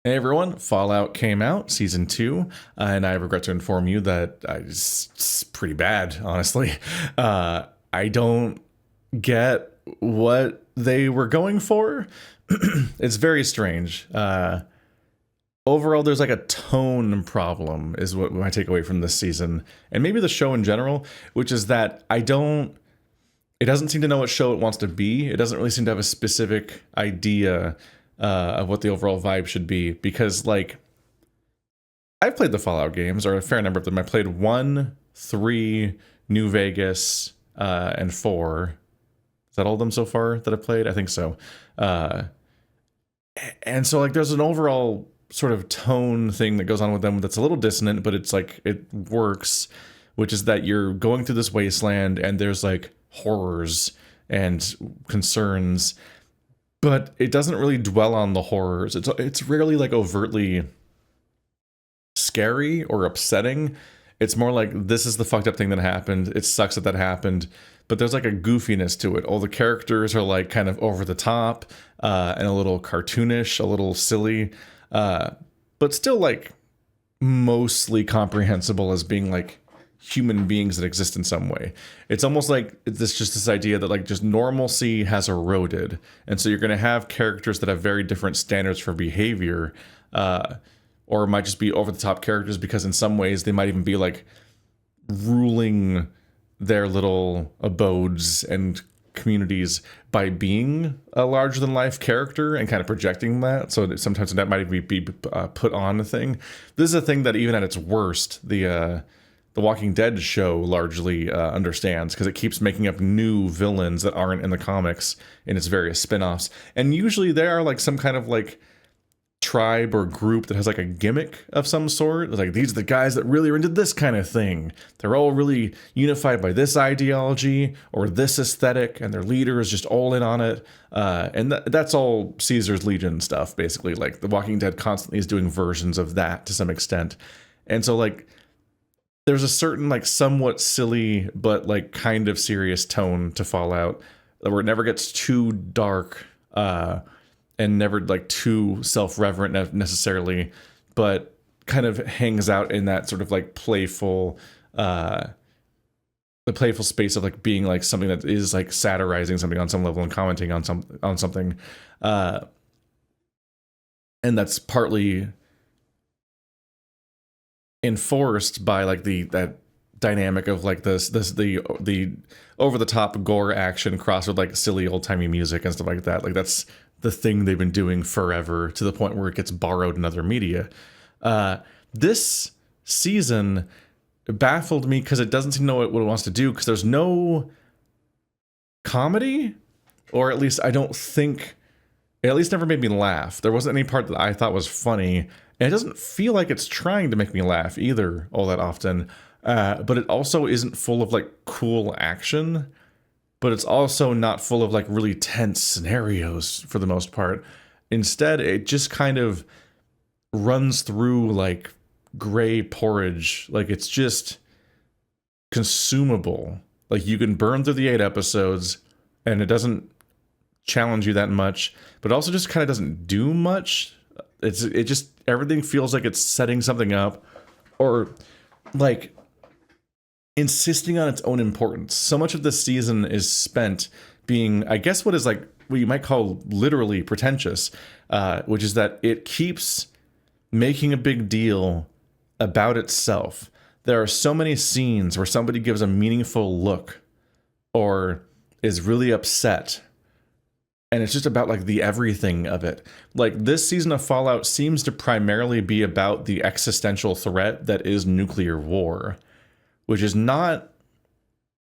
Hey everyone, Fallout came out, Season 2, and I regret to inform you that it's pretty bad, honestly. I don't get what they were going for. It's very strange. Overall, there's like a tone problem, is what my takeaway from this season, and maybe the show in general, which is that it doesn't seem to know what show it wants to be. It doesn't really seem to have a specific idea of what the overall vibe should be, because like I've played the Fallout games, or a fair number of them. I played 1, 3, New Vegas, and 4. Is that all of them so far that I've played? I think so. And so like there's an overall sort of tone thing that goes on with them that's a little dissonant, but it's like it works, which is that you're going through this wasteland and there's like horrors and concerns, but it doesn't really dwell on the horrors. It's rarely like overtly scary or upsetting. It's more like, this is the fucked up thing that happened. It sucks that happened, but there's like a goofiness to it. All the characters are like kind of over the top and a little cartoonish, a little silly, but still like mostly comprehensible as being like human beings that exist in some way. It's almost like this idea that like just normalcy has eroded, and so you're going to have characters that have very different standards for behavior, or it might just be over the top characters because in some ways they might even be like ruling their little abodes and communities by being a larger than life character and kind of projecting that, so that sometimes that might even be put on a thing. This is a thing that even at its worst, the Walking Dead show largely understands, because it keeps making up new villains that aren't in the comics in its various spin-offs. And usually they are like some kind of like tribe or group that has like a gimmick of some sort. It's like, these are the guys that really are into this kind of thing. They're all really unified by this ideology or this aesthetic, and their leader is just all in on it. And that's all Caesar's Legion stuff, basically. Like The Walking Dead constantly is doing versions of that to some extent. And so like, there's a certain like somewhat silly but like kind of serious tone to Fallout, where it never gets too dark and never like too self-reverent necessarily, but kind of hangs out in that sort of like playful the playful space of like being like something that is like satirizing something on some level and commenting on something, and that's partly enforced by like that dynamic of like the over the top gore action crossed with like silly old timey music and stuff like that. Like that's the thing they've been doing forever, to the point where it gets borrowed in other media. This season baffled me because it doesn't seem to know what it wants to do, because there's no comedy, or at least I don't think, it at least never made me laugh. There wasn't any part that I thought was funny. And it doesn't feel like it's trying to make me laugh either all that often. But it also isn't full of like cool action, but it's also not full of like really tense scenarios for the most part. Instead, it just kind of runs through like gray porridge. Like it's just consumable. Like you can burn through the 8 episodes and it doesn't challenge you that much, but also just kind of doesn't do much. It just, everything feels like it's setting something up, or like insisting on its own importance. So much of this season is spent being, I guess, what you might call literally pretentious, which is that it keeps making a big deal about itself. There are so many scenes where somebody gives a meaningful look or is really upset, and it's just about like the everything of it. Like this season of Fallout seems to primarily be about the existential threat that is nuclear war, which is not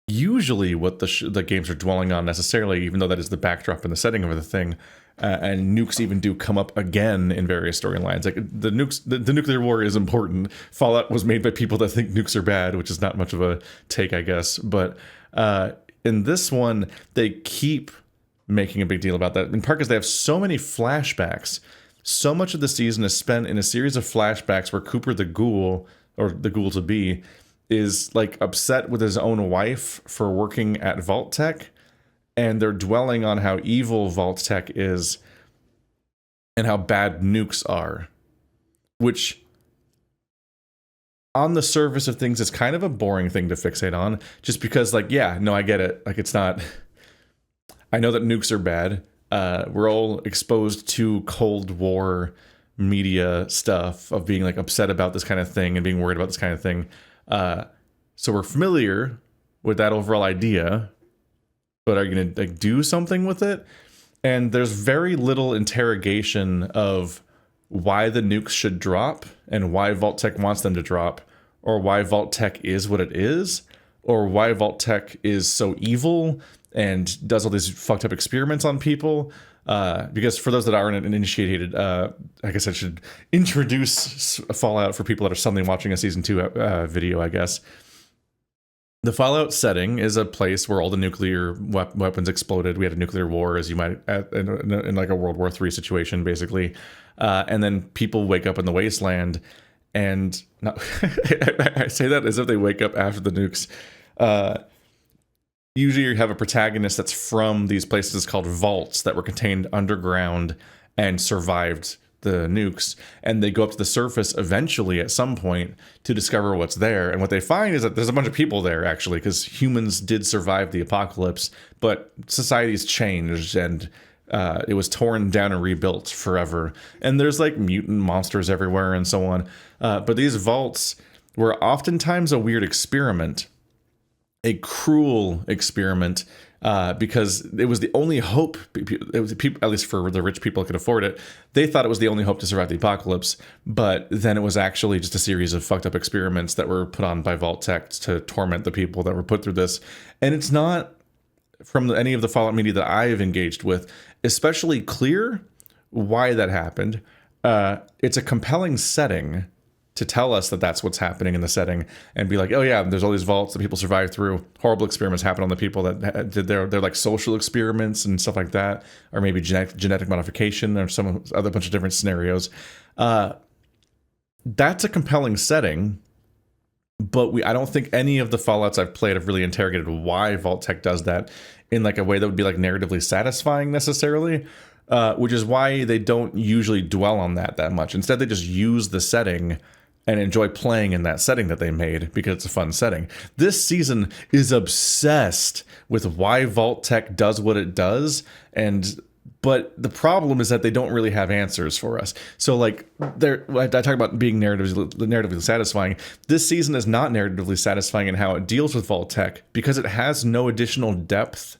usually what the games are dwelling on necessarily, even though that is the backdrop and the setting of the thing. And nukes even do come up again in various storylines. Like the nuclear war is important. Fallout was made by people that think nukes are bad, which is not much of a take, I guess. But in this one, they keep making a big deal about that, in part because they have so many flashbacks. So much of the season is spent in a series of flashbacks where Cooper the Ghoul, or the Ghoul-to-be, is like upset with his own wife for working at Vault Tech, and they're dwelling on how evil Vault Tech is and how bad nukes are. which on the surface of things is kind of a boring thing to fixate on, just because, like, yeah, no, I get it. Like, it's not, I know that nukes are bad. We're all exposed to Cold War media stuff of being like upset about this kind of thing and being worried about this kind of thing. So we're familiar with that overall idea, but are you going to like do something with it? And there's very little interrogation of why the nukes should drop and why Vault-Tec wants them to drop, or why Vault-Tec is what it is, or why Vault-Tec is so evil and does all these fucked up experiments on people. Because for those that aren't initiated, I guess I should introduce Fallout for people that are suddenly watching a season 2 video, I guess. The Fallout setting is a place where all the nuclear weapons exploded. We had a nuclear war, as you might, in like a World War III situation, basically. And then people wake up in the wasteland, and I say that as if they wake up after the nukes. Usually you have a protagonist that's from these places called vaults that were contained underground and survived the nukes, and they go up to the surface eventually at some point to discover what's there. And what they find is that there's a bunch of people there, actually, because humans did survive the apocalypse, but society's changed, and it was torn down and rebuilt forever. And there's like mutant monsters everywhere and so on. But these vaults were oftentimes a weird experiment, a cruel experiment, because it was the only hope. It was people, at least for the rich people that could afford it, they thought it was the only hope to survive the apocalypse. But then it was actually just a series of fucked up experiments that were put on by Vault-Tec to torment the people that were put through this. And it's not, from any of the Fallout media that I've engaged with, especially clear why that happened. It's a compelling setting to tell us that that's what's happening in the setting, and be like, oh yeah, there's all these vaults that people survive through. Horrible experiments happen on the people that did their like social experiments and stuff like that, or maybe genetic modification or some other bunch of different scenarios. That's a compelling setting, but I don't think any of the Fallouts I've played have really interrogated why Vault-Tec does that in like a way that would be like narratively satisfying necessarily. Which is why they don't usually dwell on that much. Instead, they just use the setting and enjoy playing in that setting that they made because it's a fun setting. This season is obsessed with why Vault-Tec does what it does, but the problem is that they don't really have answers for us. So like, I talk about being narratively satisfying. This season is not narratively satisfying in how it deals with Vault-Tec because it has no additional depth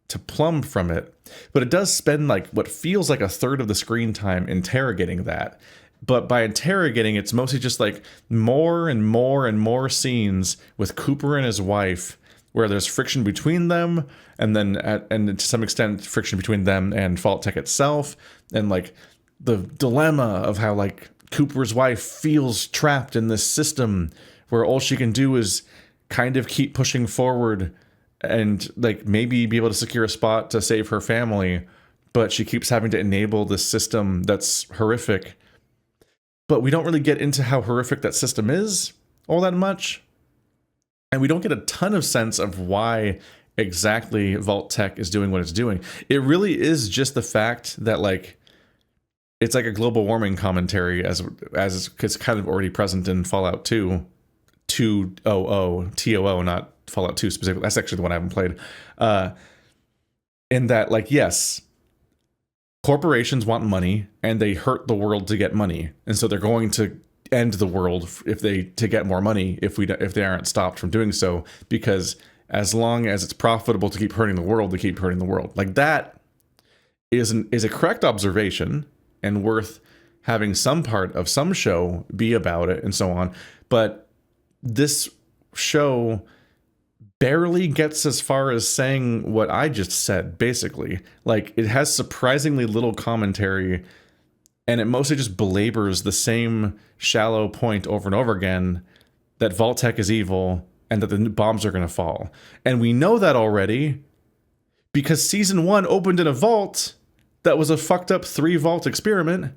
to plumb from it. But it does spend like what feels like a third of the screen time interrogating that. But by interrogating, it's mostly just like more and more and more scenes with Cooper and his wife where there's friction between them, and then and to some extent friction between them and Vault-Tec itself, and like the dilemma of how like Cooper's wife feels trapped in this system where all she can do is kind of keep pushing forward and like maybe be able to secure a spot to save her family, but she keeps having to enable this system that's horrific. But we don't really get into how horrific that system is all that much. And we don't get a ton of sense of why exactly Vault-Tec is doing what it's doing. It really is just the fact that like it's like a global warming commentary as it's kind of already present in Fallout 2, 2.0, TOO, not Fallout 2 specifically. That's actually the one I haven't played. In that, like, yes, corporations want money and they hurt the world to get money, and so they're going to end the world to get more money if they aren't stopped from doing so, because as long as it's profitable to keep hurting the world, they keep hurting the world. Like, that is a correct observation and worth having some part of some show be about it and so on. But this show barely gets as far as saying what I just said, basically. Like, it has surprisingly little commentary, and it mostly just belabors the same shallow point over and over again, that Vault-Tec is evil and that the bombs are going to fall. And we know that already because season 1 opened in a vault that was a fucked up 3-vault experiment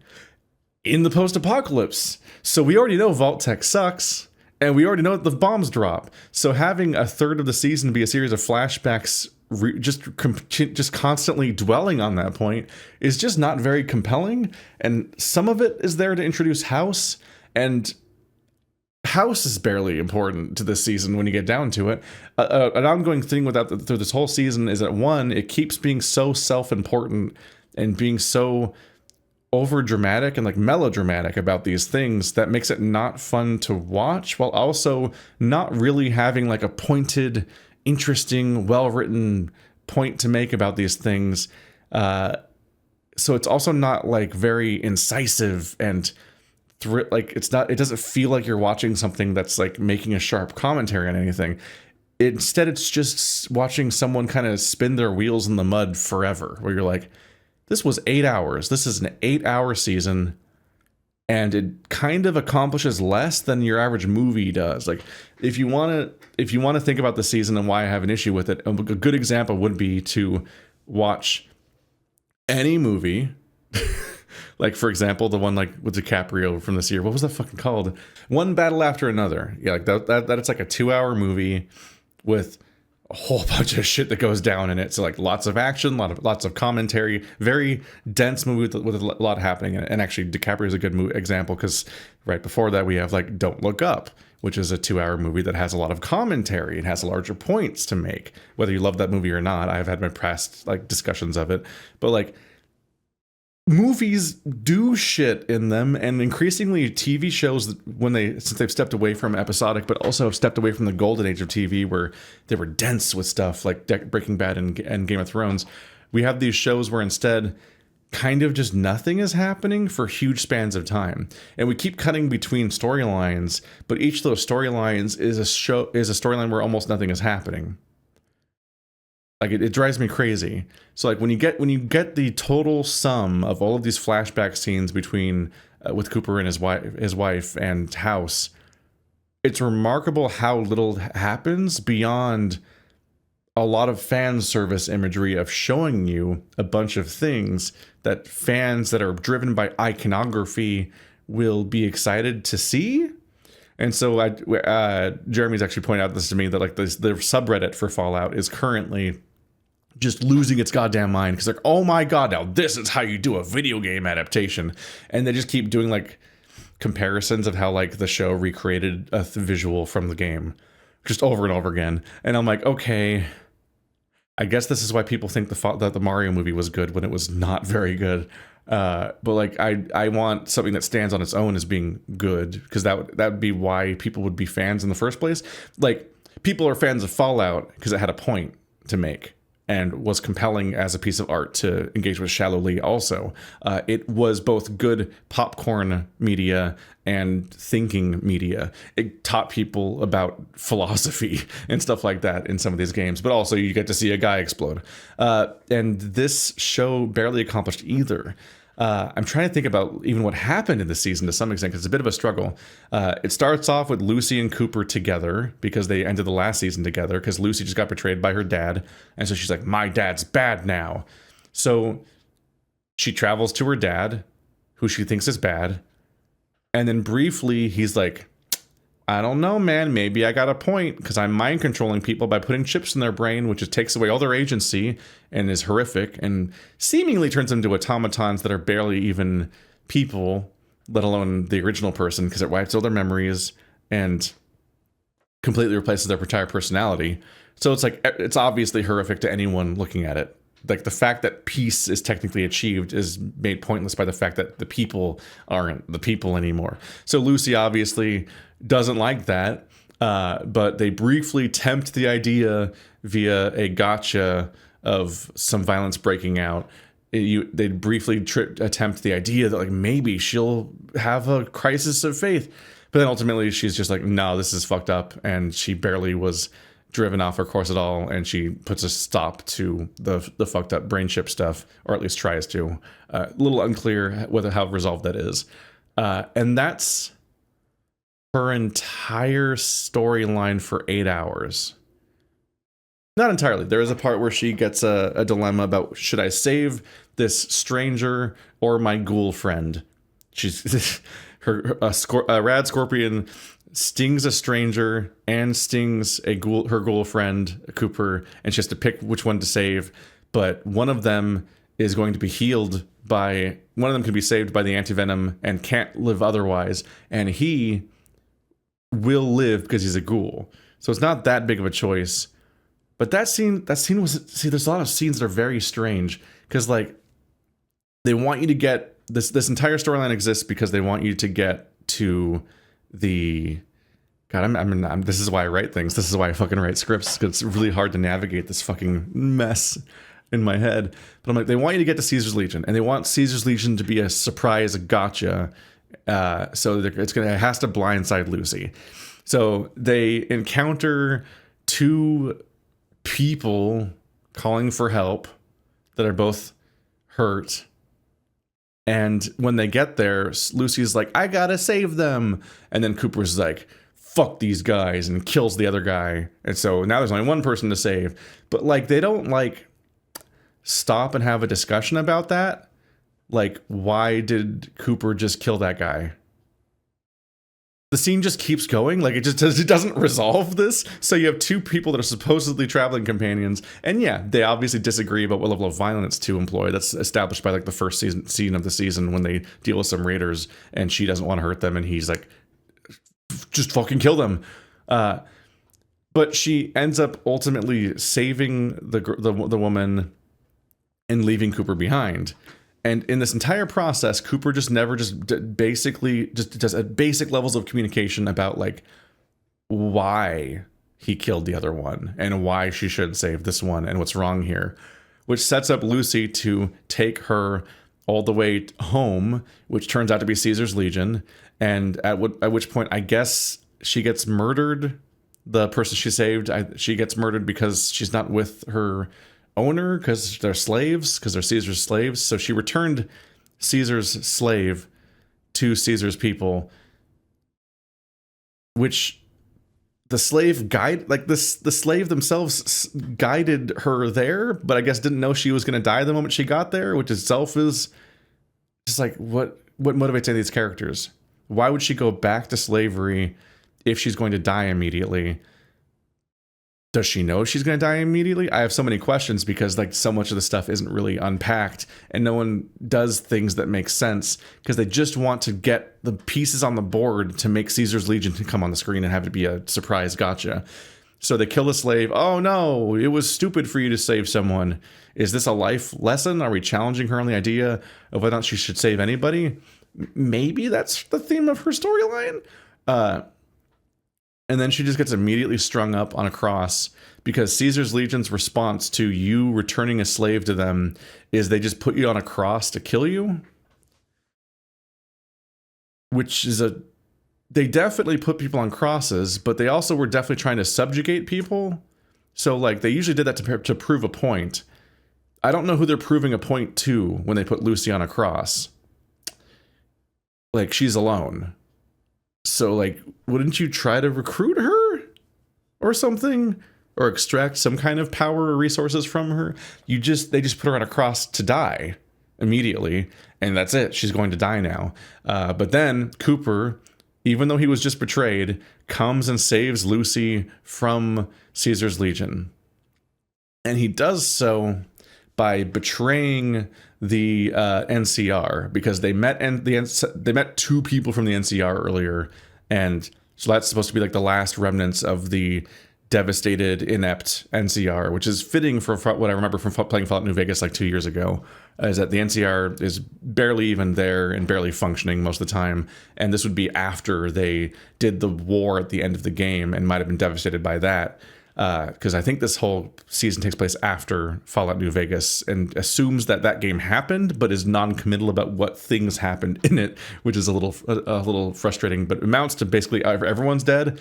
in the post-apocalypse. So we already know Vault-Tec sucks. And we already know that the bombs drop. So having a third of the season be a series of flashbacks just constantly dwelling on that point is just not very compelling. And some of it is there to introduce House, and House is barely important to this season when you get down to it. An ongoing thing through this whole season is that, one, it keeps being so self-important and being so over dramatic and like melodramatic about these things that makes it not fun to watch, while also not really having like a pointed, interesting, well-written point to make about these things. So it's also not like very incisive and it doesn't feel like you're watching something that's like making a sharp commentary on anything. Instead, it's just watching someone kind of spin their wheels in the mud forever, where you're like, this was 8 hours. This is an 8-hour season, and it kind of accomplishes less than your average movie does. Like, if you want to think about the season and why I have an issue with it, a good example would be to watch any movie. Like, for example, the one like with DiCaprio from this year. What was that fucking called? One Battle After Another. Yeah, like that it's like a 2-hour movie with a whole bunch of shit that goes down in it. So like lots of action, lots of commentary, very dense movie with a lot happening. And actually, DiCaprio is a good example, because right before that we have like Don't Look Up, which is a 2-hour movie that has a lot of commentary and has larger points to make. Whether you love that movie or not, I've had my past like discussions of it, but like, movies do shit in them, and increasingly TV shows, since they've stepped away from episodic, but also have stepped away from the golden age of TV where they were dense with stuff like Breaking Bad and Game of Thrones, we have these shows where instead kind of just nothing is happening for huge spans of time, and we keep cutting between storylines, but each of those storylines is a storyline where almost nothing is happening. Like, it drives me crazy. So like when you get the total sum of all of these flashback scenes between with Cooper and his wife and House, it's remarkable how little happens beyond a lot of fan service imagery of showing you a bunch of things that fans that are driven by iconography will be excited to see. And so Jeremy's actually pointed out this to me, that like the subreddit for Fallout is currently just losing its goddamn mind, because like, oh my god, now this is how you do a video game adaptation, and they just keep doing like comparisons of how like the show recreated a visual from the game just over and over again, and I'm like, okay, I guess this is why people think that the Mario movie was good when it was not very good. But like I want something that stands on its own as being good, because that would be why people would be fans in the first place. Like, people are fans of Fallout because it had a point to make and was compelling as a piece of art to engage with shallowly also. It was both good popcorn media and thinking media. It taught people about philosophy and stuff like that in some of these games, but also you get to see a guy explode. And this show barely accomplished either. I'm trying to think about even what happened in this season to some extent, because it's a bit of a struggle. It starts off with Lucy and Cooper together because they ended the last season together, because Lucy just got betrayed by her dad. And so she's like, my dad's bad now. So she travels to her dad, who she thinks is bad. And then briefly he's like, I don't know, man, maybe I got a point, because I'm mind controlling people by putting chips in their brain, which just takes away all their agency and is horrific and seemingly turns them into automatons that are barely even people, let alone the original person, because it wipes all their memories and completely replaces their entire personality. So it's like, it's obviously horrific to anyone looking at it. Like, the fact that peace is technically achieved is made pointless by the fact that the people aren't the people anymore. So Lucy obviously doesn't like that, but they briefly tempt the idea via a gotcha of some violence breaking out. They briefly attempt the idea that like maybe she'll have a crisis of faith, but then ultimately she's just like, no, this is fucked up, and she barely was driven off her course at all, and she puts a stop to the fucked up brain chip stuff, or at least tries to. A little unclear whether how resolved that is, and that's her entire storyline for 8 hours. Not entirely. There is a part where she gets a dilemma about, should I save this stranger or my ghoul friend? She's a rad scorpion stings a stranger and stings her ghoul friend Cooper, and she has to pick which one to save. But one of them is going to be healed by, one of them can be saved by the antivenom and can't live otherwise, and he will live because he's a ghoul. So it's not that big of a choice. But that scene was, see, there's a lot of scenes that are very strange, because like they want you to get this entire storyline exists because they want you to get to the, God, this is why I write things. This is why I fucking write scripts, because it's really hard to navigate this fucking mess in my head. But I'm like, they want you to get to Caesar's Legion, and they want Caesar's Legion to be a surprise gotcha. So it has to blindside Lucy. So they encounter two people calling for help that are both hurt. And when they get there, Lucy's like, I gotta save them. And then Cooper's like, fuck these guys, and kills the other guy. And so now there's only one person to save. But like, they don't like stop and have a discussion about that. Like, why did Cooper just kill that guy? The scene just keeps going. Like, it doesn't resolve this. So you have two people that are supposedly traveling companions, and yeah, they obviously disagree about what level of violence to employ. That's established by like the first scene of the season when they deal with some raiders, and she doesn't want to hurt them, and he's like, just fucking kill them. But she ends up ultimately saving the woman and leaving Cooper behind. And in this entire process, Cooper just never basically does basic levels of communication about like why he killed the other one and why she should save this one and what's wrong here, which sets up Lucy to take her all the way home, which turns out to be Caesar's Legion. And at which point, I guess she gets murdered. The person she saved, she gets murdered because she's not with her owner, because they're slaves, because they're Caesar's slaves. So she returned Caesar's slave to Caesar's people, which the slave the slave themselves guided her there, but I guess didn't know she was going to die the moment she got there, which itself is just like, what motivates any of these characters? Why would she go back to slavery if she's going to die immediately? Does she know she's going to die immediately? I have so many questions because like so much of the stuff isn't really unpacked, and no one does things that make sense because they just want to get the pieces on the board to make Caesar's Legion to come on the screen and have it be a surprise gotcha. So they kill the slave. Oh no, it was stupid for you to save someone. Is this a life lesson? Are we challenging her on the idea of whether or not she should save anybody? Maybe that's the theme of her storyline. And then she just gets immediately strung up on a cross because Caesar's Legion's response to you returning a slave to them is they just put you on a cross to kill you. Which is they definitely put people on crosses, but they also were definitely trying to subjugate people. So like they usually did that to prove a point. I don't know who they're proving a point to when they put Lucy on a cross. Like, she's alone. So, like, wouldn't you try to recruit her or something? Or extract some kind of power or resources from her? They just put her on a cross to die immediately, and that's it. She's going to die now. But then Cooper, even though he was just betrayed, comes and saves Lucy from Caesar's Legion. And he does so by betraying the NCR, because they met two people from the NCR earlier, and so that's supposed to be like the last remnants of the devastated, inept NCR, which is fitting for what I remember from playing Fallout New Vegas like 2 years ago, is that the NCR is barely even there and barely functioning most of the time, and this would be after they did the war at the end of the game and might have been devastated by that. Because I think this whole season takes place after Fallout New Vegas and assumes that game happened, but is non-committal about what things happened in it, which is a little frustrating. But it amounts to basically everyone's dead.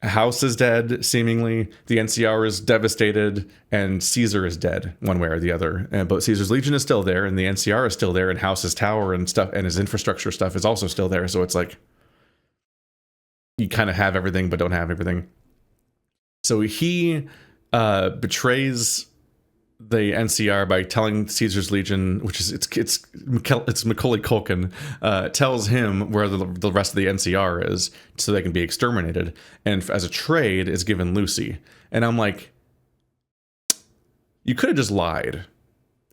House is dead, seemingly. The NCR is devastated, and Caesar is dead, one way or the other. But Caesar's Legion is still there, and the NCR is still there, and House's tower and stuff, and his infrastructure stuff is also still there. So it's like you kind of have everything, but don't have everything. So he betrays the NCR by telling Caesar's Legion, which is it's Macaulay Culkin, tells him where the rest of the NCR is so they can be exterminated, and as a trade is given Lucy. And I'm like, you could have just lied.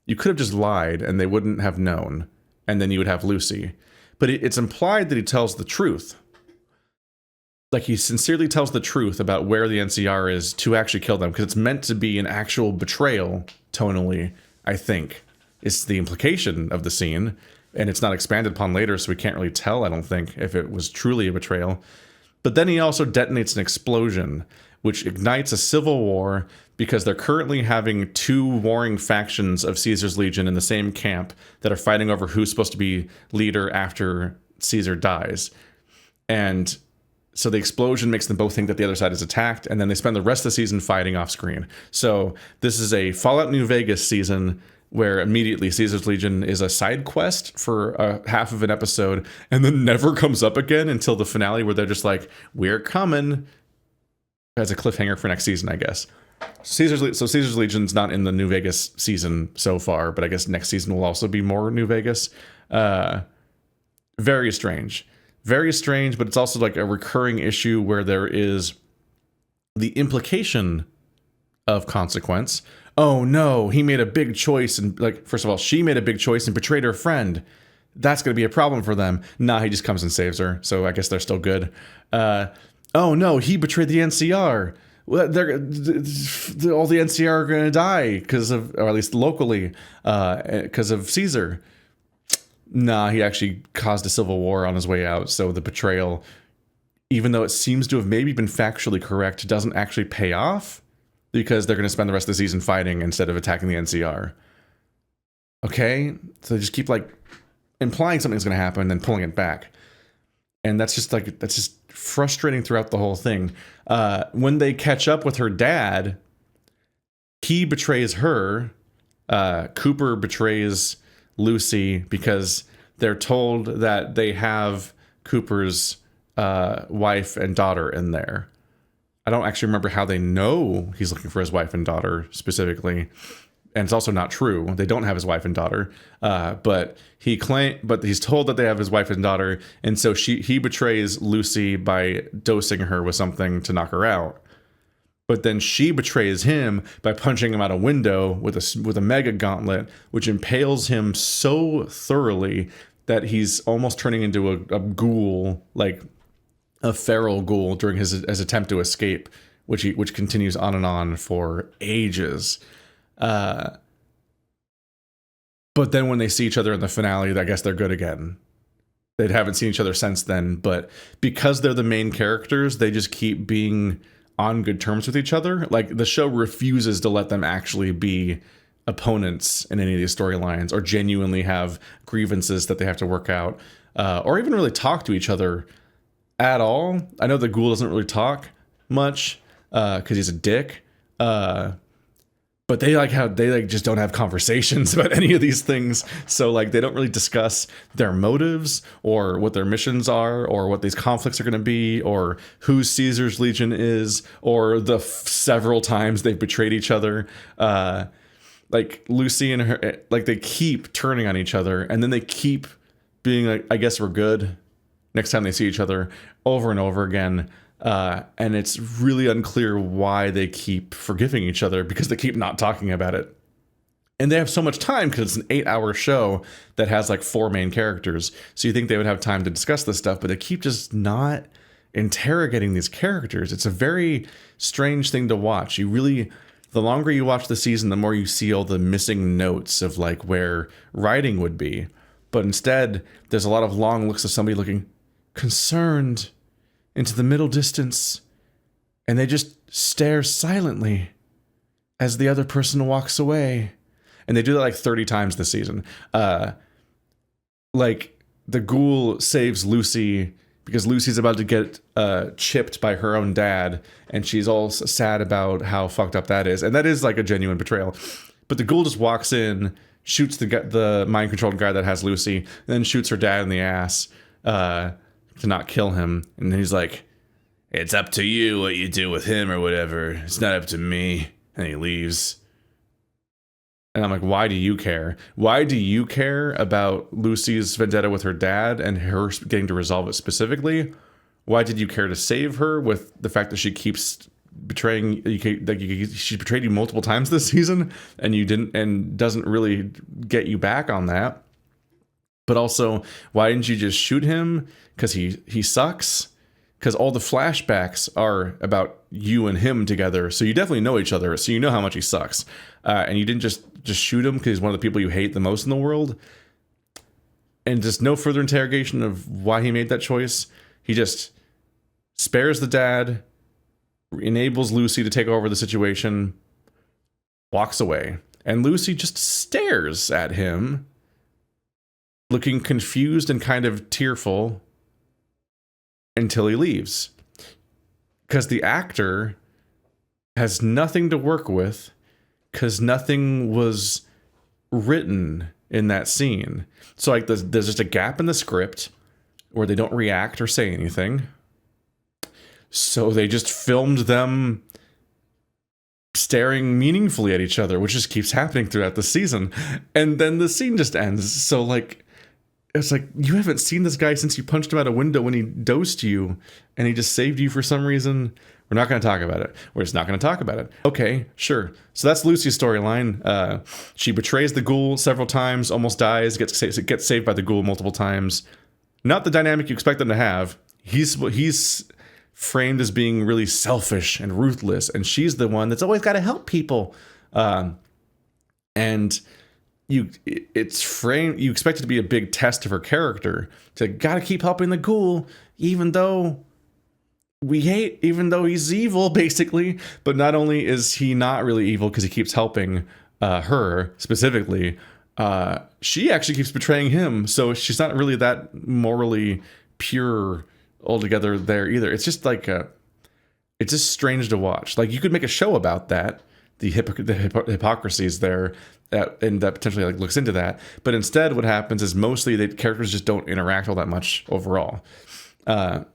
You could have just lied and they wouldn't have known, and then you would have Lucy. But it's implied that he tells the truth. Like, he sincerely tells the truth about where the NCR is to actually kill them, because it's meant to be an actual betrayal, tonally, I think. It's the implication of the scene, and it's not expanded upon later, so we can't really tell, I don't think, if it was truly a betrayal. But then he also detonates an explosion, which ignites a civil war, because they're currently having two warring factions of Caesar's Legion in the same camp that are fighting over who's supposed to be leader after Caesar dies. And so the explosion makes them both think that the other side is attacked, and then they spend the rest of the season fighting off screen. So this is a Fallout New Vegas season where immediately Caesar's Legion is a side quest for half of an episode, and then never comes up again until the finale, where they're just like, we're coming, as a cliffhanger for next season, I guess. Caesar's Legion's not in the New Vegas season so far, but I guess next season will also be more New Vegas. Very strange. Very strange, but it's also like a recurring issue where there is the implication of consequence. Oh no, he made a big choice, and like, first of all, she made a big choice and betrayed her friend. That's going to be a problem for them. Nah, he just comes and saves her, so I guess they're still good. Oh no, he betrayed the NCR. Well, all the NCR are going to die because of, or at least locally, because of Caesar. Nah, he actually caused a civil war on his way out, so the betrayal, even though it seems to have maybe been factually correct, doesn't actually pay off, because they're going to spend the rest of the season fighting instead of attacking the NCR. Okay? So they just keep, like, implying something's going to happen and then pulling it back. And that's just frustrating throughout the whole thing. When they catch up with her dad, he betrays her. Cooper betrays Lucy because they're told that they have Cooper's wife and daughter in there. I don't actually remember how they know he's looking for his wife and daughter specifically, and it's also not true. They don't have his wife and daughter, but he's told that they have his wife and daughter, and so he betrays Lucy by dosing her with something to knock her out. But then she betrays him by punching him out a window with a mega gauntlet, which impales him so thoroughly that he's almost turning into a ghoul, like a feral ghoul, during his attempt to escape, which continues on and on for ages. But then when they see each other in the finale, I guess they're good again. They haven't seen each other since then, but because they're the main characters, they just keep being on good terms with each other. Like, the show refuses to let them actually be opponents in any of these storylines, or genuinely have grievances that they have to work out, or even really talk to each other at all. I know the ghoul doesn't really talk much because he's a dick, but they just don't have conversations about any of these things. So like, they don't really discuss their motives or what their missions are, or what these conflicts are going to be, or who Caesar's Legion is, or the several times they've betrayed each other. Like, Lucy and her, like, they keep turning on each other, and then they keep being like, I guess we're good, next time they see each other, over and over again. And it's really unclear why they keep forgiving each other, because they keep not talking about it. And they have so much time because it's an 8-hour show that has like 4 main characters. So you think they would have time to discuss this stuff, but they keep just not interrogating these characters. It's a very strange thing to watch. The longer you watch the season, the more you see all the missing notes of like where writing would be. But instead, there's a lot of long looks of somebody looking concerned into the middle distance, and they just stare silently as the other person walks away. And they do that like 30 times this season. Like, the ghoul saves Lucy because Lucy's about to get chipped by her own dad, and she's all sad about how fucked up that is. And that is like a genuine betrayal. But the ghoul just walks in, shoots the mind-controlled guy that has Lucy, and then shoots her dad in the ass to not kill him. And then he's like, "It's up to you what you do with him or whatever. It's not up to me." And he leaves. And I'm like, why do you care? Why do you care about Lucy's vendetta with her dad and her getting to resolve it specifically? Why did you care to save her with the fact that she keeps betraying? She betrayed you multiple times this season, and you didn't, and doesn't really get you back on that. But also, why didn't you just shoot him? Because he sucks. Because all the flashbacks are about you and him together, so you definitely know each other, so you know how much he sucks. And you didn't just shoot him because he's one of the people you hate the most in the world. And just no further interrogation of why he made that choice. He just spares the dad, enables Lucy to take over the situation, walks away. And Lucy just stares at him, looking confused and kind of tearful, until he leaves. Because the actor has nothing to work with, because nothing was written in that scene. So like there's just a gap in the script where they don't react or say anything. So they just filmed them staring meaningfully at each other, which just keeps happening throughout the season. And then the scene just ends. So like, it's like, you haven't seen this guy since you punched him out a window when he dosed you, and he just saved you for some reason. We're not going to talk about it. We're just not going to talk about it. Okay, sure. So that's Lucy's storyline. She betrays the ghoul several times, almost dies, gets saved by the ghoul multiple times. Not the dynamic you expect them to have. He's framed as being really selfish and ruthless, and she's the one that's always got to help people. And you expect it to be a big test of her character, to gotta keep helping the ghoul, even though he's evil, basically. But not only is he not really evil because he keeps helping her specifically, she actually keeps betraying him, so she's not really that morally pure altogether there either. It's just like it's just strange to watch. Like, you could make a show about that, the hypocrisies there, and that potentially like looks into that. But instead, what happens is mostly the characters just don't interact all that much overall. The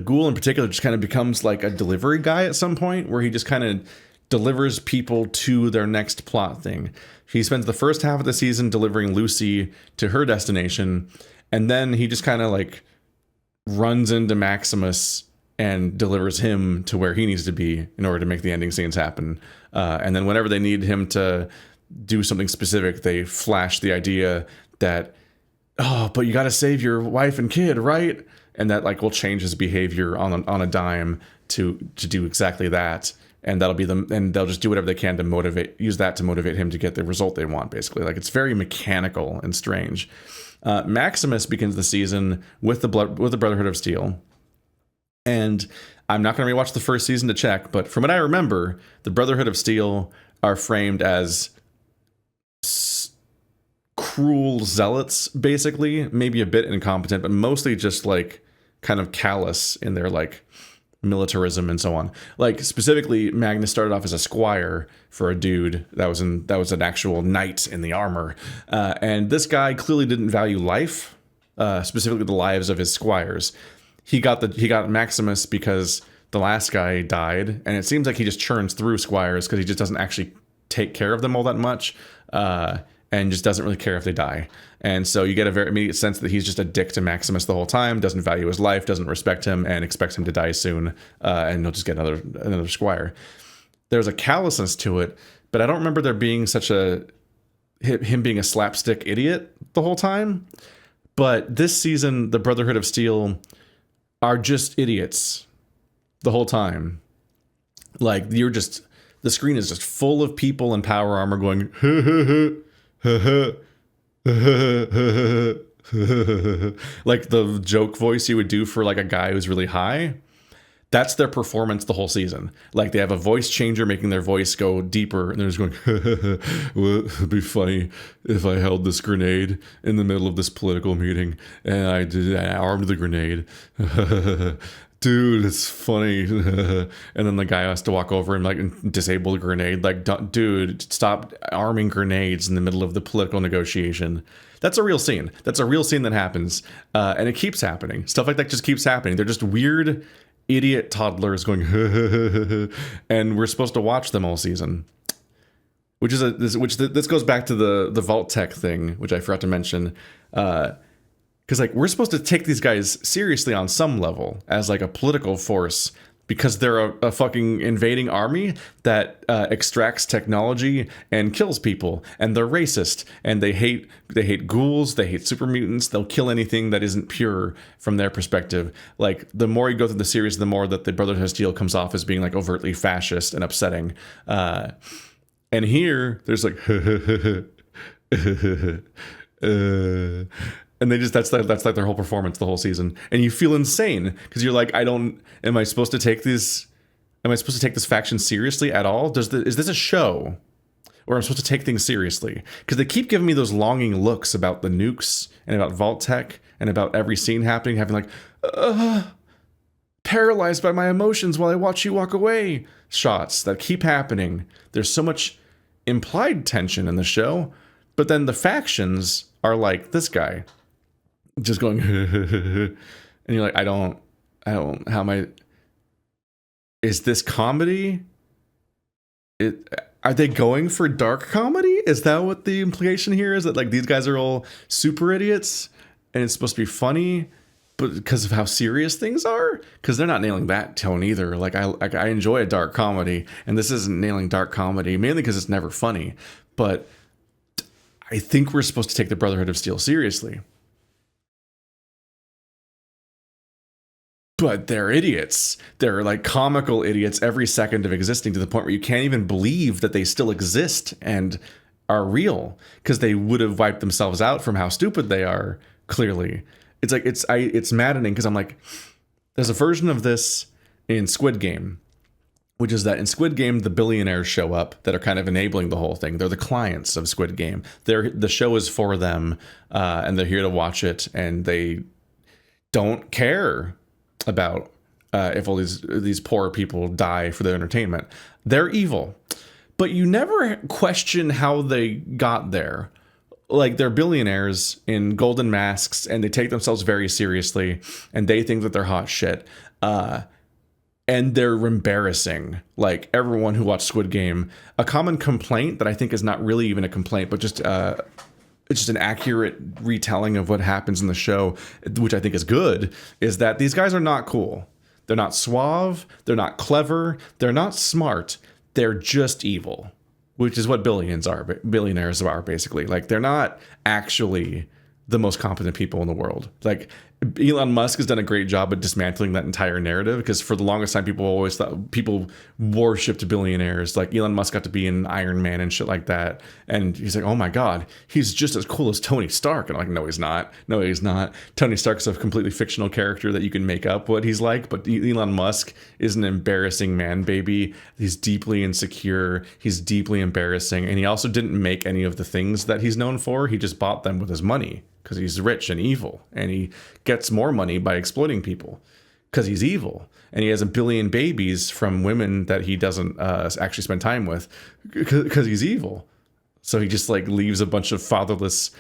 ghoul in particular just kind of becomes like a delivery guy at some point, where he just kind of delivers people to their next plot thing. He spends the first half of the season delivering Lucy to her destination, and then he just kind of like runs into Maximus and delivers him to where he needs to be in order to make the ending scenes happen. And then whenever they need him to do something specific, they flash the idea that, oh, but you got to save your wife and kid, right? And that like will change his behavior on a dime to do exactly that. And that'll be and they'll just do whatever they can to use that to motivate him to get the result they want, basically. Like, it's very mechanical and strange. Maximus begins the season with the Brotherhood of Steel. And I'm not going to rewatch the first season to check, but from what I remember, the Brotherhood of Steel are framed as cruel zealots, basically. Maybe a bit incompetent, but mostly just like kind of callous in their like militarism and so on. Like, specifically, Magnus started off as a squire for a dude that was an actual knight in the armor, and this guy clearly didn't value life, specifically the lives of his squires. He got Maximus because the last guy died, and it seems like he just churns through squires because he just doesn't actually take care of them all that much, and just doesn't really care if they die. And so you get a very immediate sense that he's just a dick to Maximus the whole time, doesn't value his life, doesn't respect him, and expects him to die soon, and he'll just get another squire. There's a callousness to it, but I don't remember there being him being a slapstick idiot the whole time. But this season, the Brotherhood of Steel are just idiots the whole time. Like, the screen is just full of people in power armor going, like the joke voice you would do for like a guy who's really high. That's their performance the whole season. Like, they have a voice changer making their voice go deeper, and they're just going, well, it'd be funny if I held this grenade in the middle of this political meeting and I armed the grenade. Dude, it's funny. And then the guy has to walk over and like disable the grenade. Like, dude, stop arming grenades in the middle of the political negotiation. That's a real scene. That's a real scene that happens. And it keeps happening. Stuff like that just keeps happening. They're just weird idiot toddlers going, and we're supposed to watch them all season. which is this goes back to the Vault Tech thing, which I forgot to mention. Because like we're supposed to take these guys seriously on some level as like a political force because they're a fucking invading army that extracts technology and kills people, and they're racist, and they hate ghouls, they hate super mutants, they'll kill anything that isn't pure from their perspective. Like the more you go through the series, the more that the Brotherhood of Steel comes off as being like overtly fascist and upsetting. And here there's like and they just that's like their whole performance the whole season, and you feel insane because you're like, am I supposed to take this faction seriously at all? Is this a show or I'm supposed to take things seriously? Because they keep giving me those longing looks about the nukes and about Vault Tech and about every scene happening, having like paralyzed by my emotions while I watch you walk away shots that keep happening. There's so much implied tension in the show, but then the factions are like this guy just going and you're like, I don't how am I, is this comedy? Are they going for dark comedy? Is that what the implication here is? That like these guys are all super idiots and it's supposed to be funny, but because of how serious things are? Because they're not nailing that tone either. Like I enjoy a dark comedy, and this isn't nailing dark comedy, mainly because it's never funny. But I think we're supposed to take the Brotherhood of Steel seriously. But they're idiots. They're like comical idiots every second of existing, to the point where you can't even believe that they still exist and are real, because they would have wiped themselves out from how stupid they are, clearly. It's like it's maddening, because I'm like, there's a version of this in Squid Game, which is that in Squid Game, the billionaires show up that are kind of enabling the whole thing. They're the clients of Squid Game. The show is for them, and they're here to watch it, and they don't care about if all these poor people die for their entertainment. They're evil, but you never question how they got there. Like, they're billionaires in golden masks, and they take themselves very seriously, and they think that they're hot shit. And they're embarrassing. Like, everyone who watched Squid Game, a common complaint that I think is not really even a complaint, but just it's just an accurate retelling of what happens in the show, which I think is good, is that these guys are not cool. They're not suave. They're not clever. They're not smart. They're just evil, which is what billionaires are, basically. Like, they're not actually the most competent people in the world. Like, Elon Musk has done a great job at dismantling that entire narrative, because for the longest time, people worshipped billionaires. Like, Elon Musk got to be in Iron Man and shit like that, and he's like, oh my god, he's just as cool as Tony Stark. And I'm like, no, he's not. No, he's not. Tony Stark's a completely fictional character that you can make up what he's like, but Elon Musk is an embarrassing man baby. He's deeply insecure. He's deeply embarrassing, and he also didn't make any of the things that he's known for. He just bought them with his money, because he's rich and evil, and he gets more money by exploiting people because he's evil, and he has 1 billion babies from women that he doesn't actually spend time with because he's evil. So he just like leaves a bunch of fatherless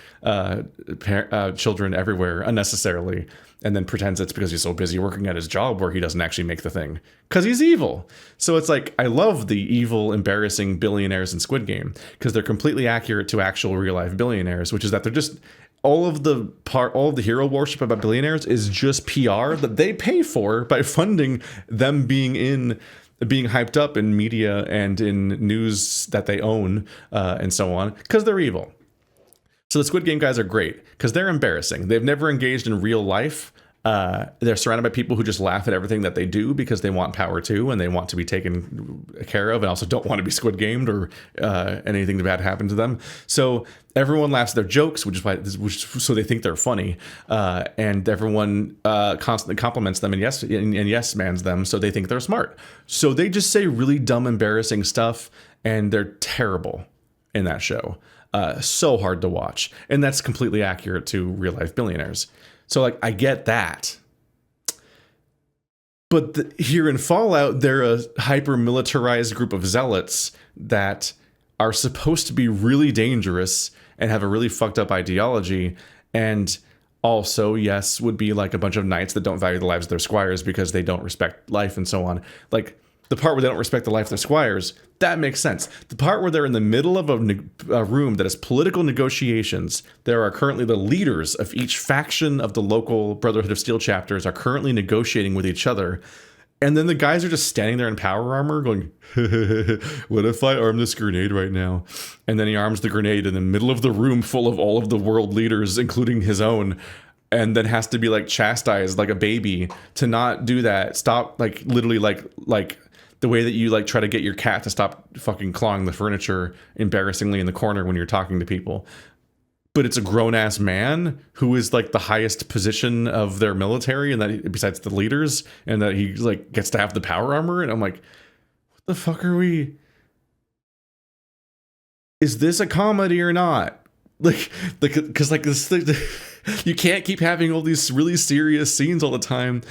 children everywhere unnecessarily, and then pretends it's because he's so busy working at his job where he doesn't actually make the thing, because he's evil. So it's like, I love the evil, embarrassing billionaires in Squid Game, because they're completely accurate to actual real life billionaires, which is that they're just all of the hero worship about billionaires is just PR that they pay for by funding them being hyped up in media and in news that they own, and so on, because they're evil. So the Squid Game guys are great because they're embarrassing. They've never engaged in real life. They're surrounded by people who just laugh at everything that they do because they want power too, and they want to be taken care of, and also don't want to be Squid Gamed or anything bad happen to them. So everyone laughs at their jokes, so they think they're funny, and everyone constantly compliments them and yes mans them, so they think they're smart. So they just say really dumb, embarrassing stuff, and they're terrible in that show. So hard to watch, and that's completely accurate to real life billionaires. So like, I get that, but here in Fallout, they're a hyper militarized group of zealots that are supposed to be really dangerous and have a really fucked up ideology, and also, yes, would be like a bunch of knights that don't value the lives of their squires because they don't respect life and so on. Like, The part where they don't respect the life of their squires, that makes sense. The part where they're in the middle of a room that is political negotiations, there are currently the leaders of each faction of the local Brotherhood of Steel chapters are currently negotiating with each other. And then the guys are just standing there in power armor going, what if I arm this grenade right now? And then he arms the grenade in the middle of the room full of all of the world leaders, including his own, and then has to be like chastised like a baby to not do that. Stop, like literally like the way that you like try to get your cat to stop fucking clawing the furniture embarrassingly in the corner when you're talking to people. But it's a grown-ass man who is like the highest position of their military, and that besides the leaders, and that he like gets to have the power armor. And I'm like, what the fuck are we? Is this a comedy or not? Because like this thing, you can't keep having all these really serious scenes all the time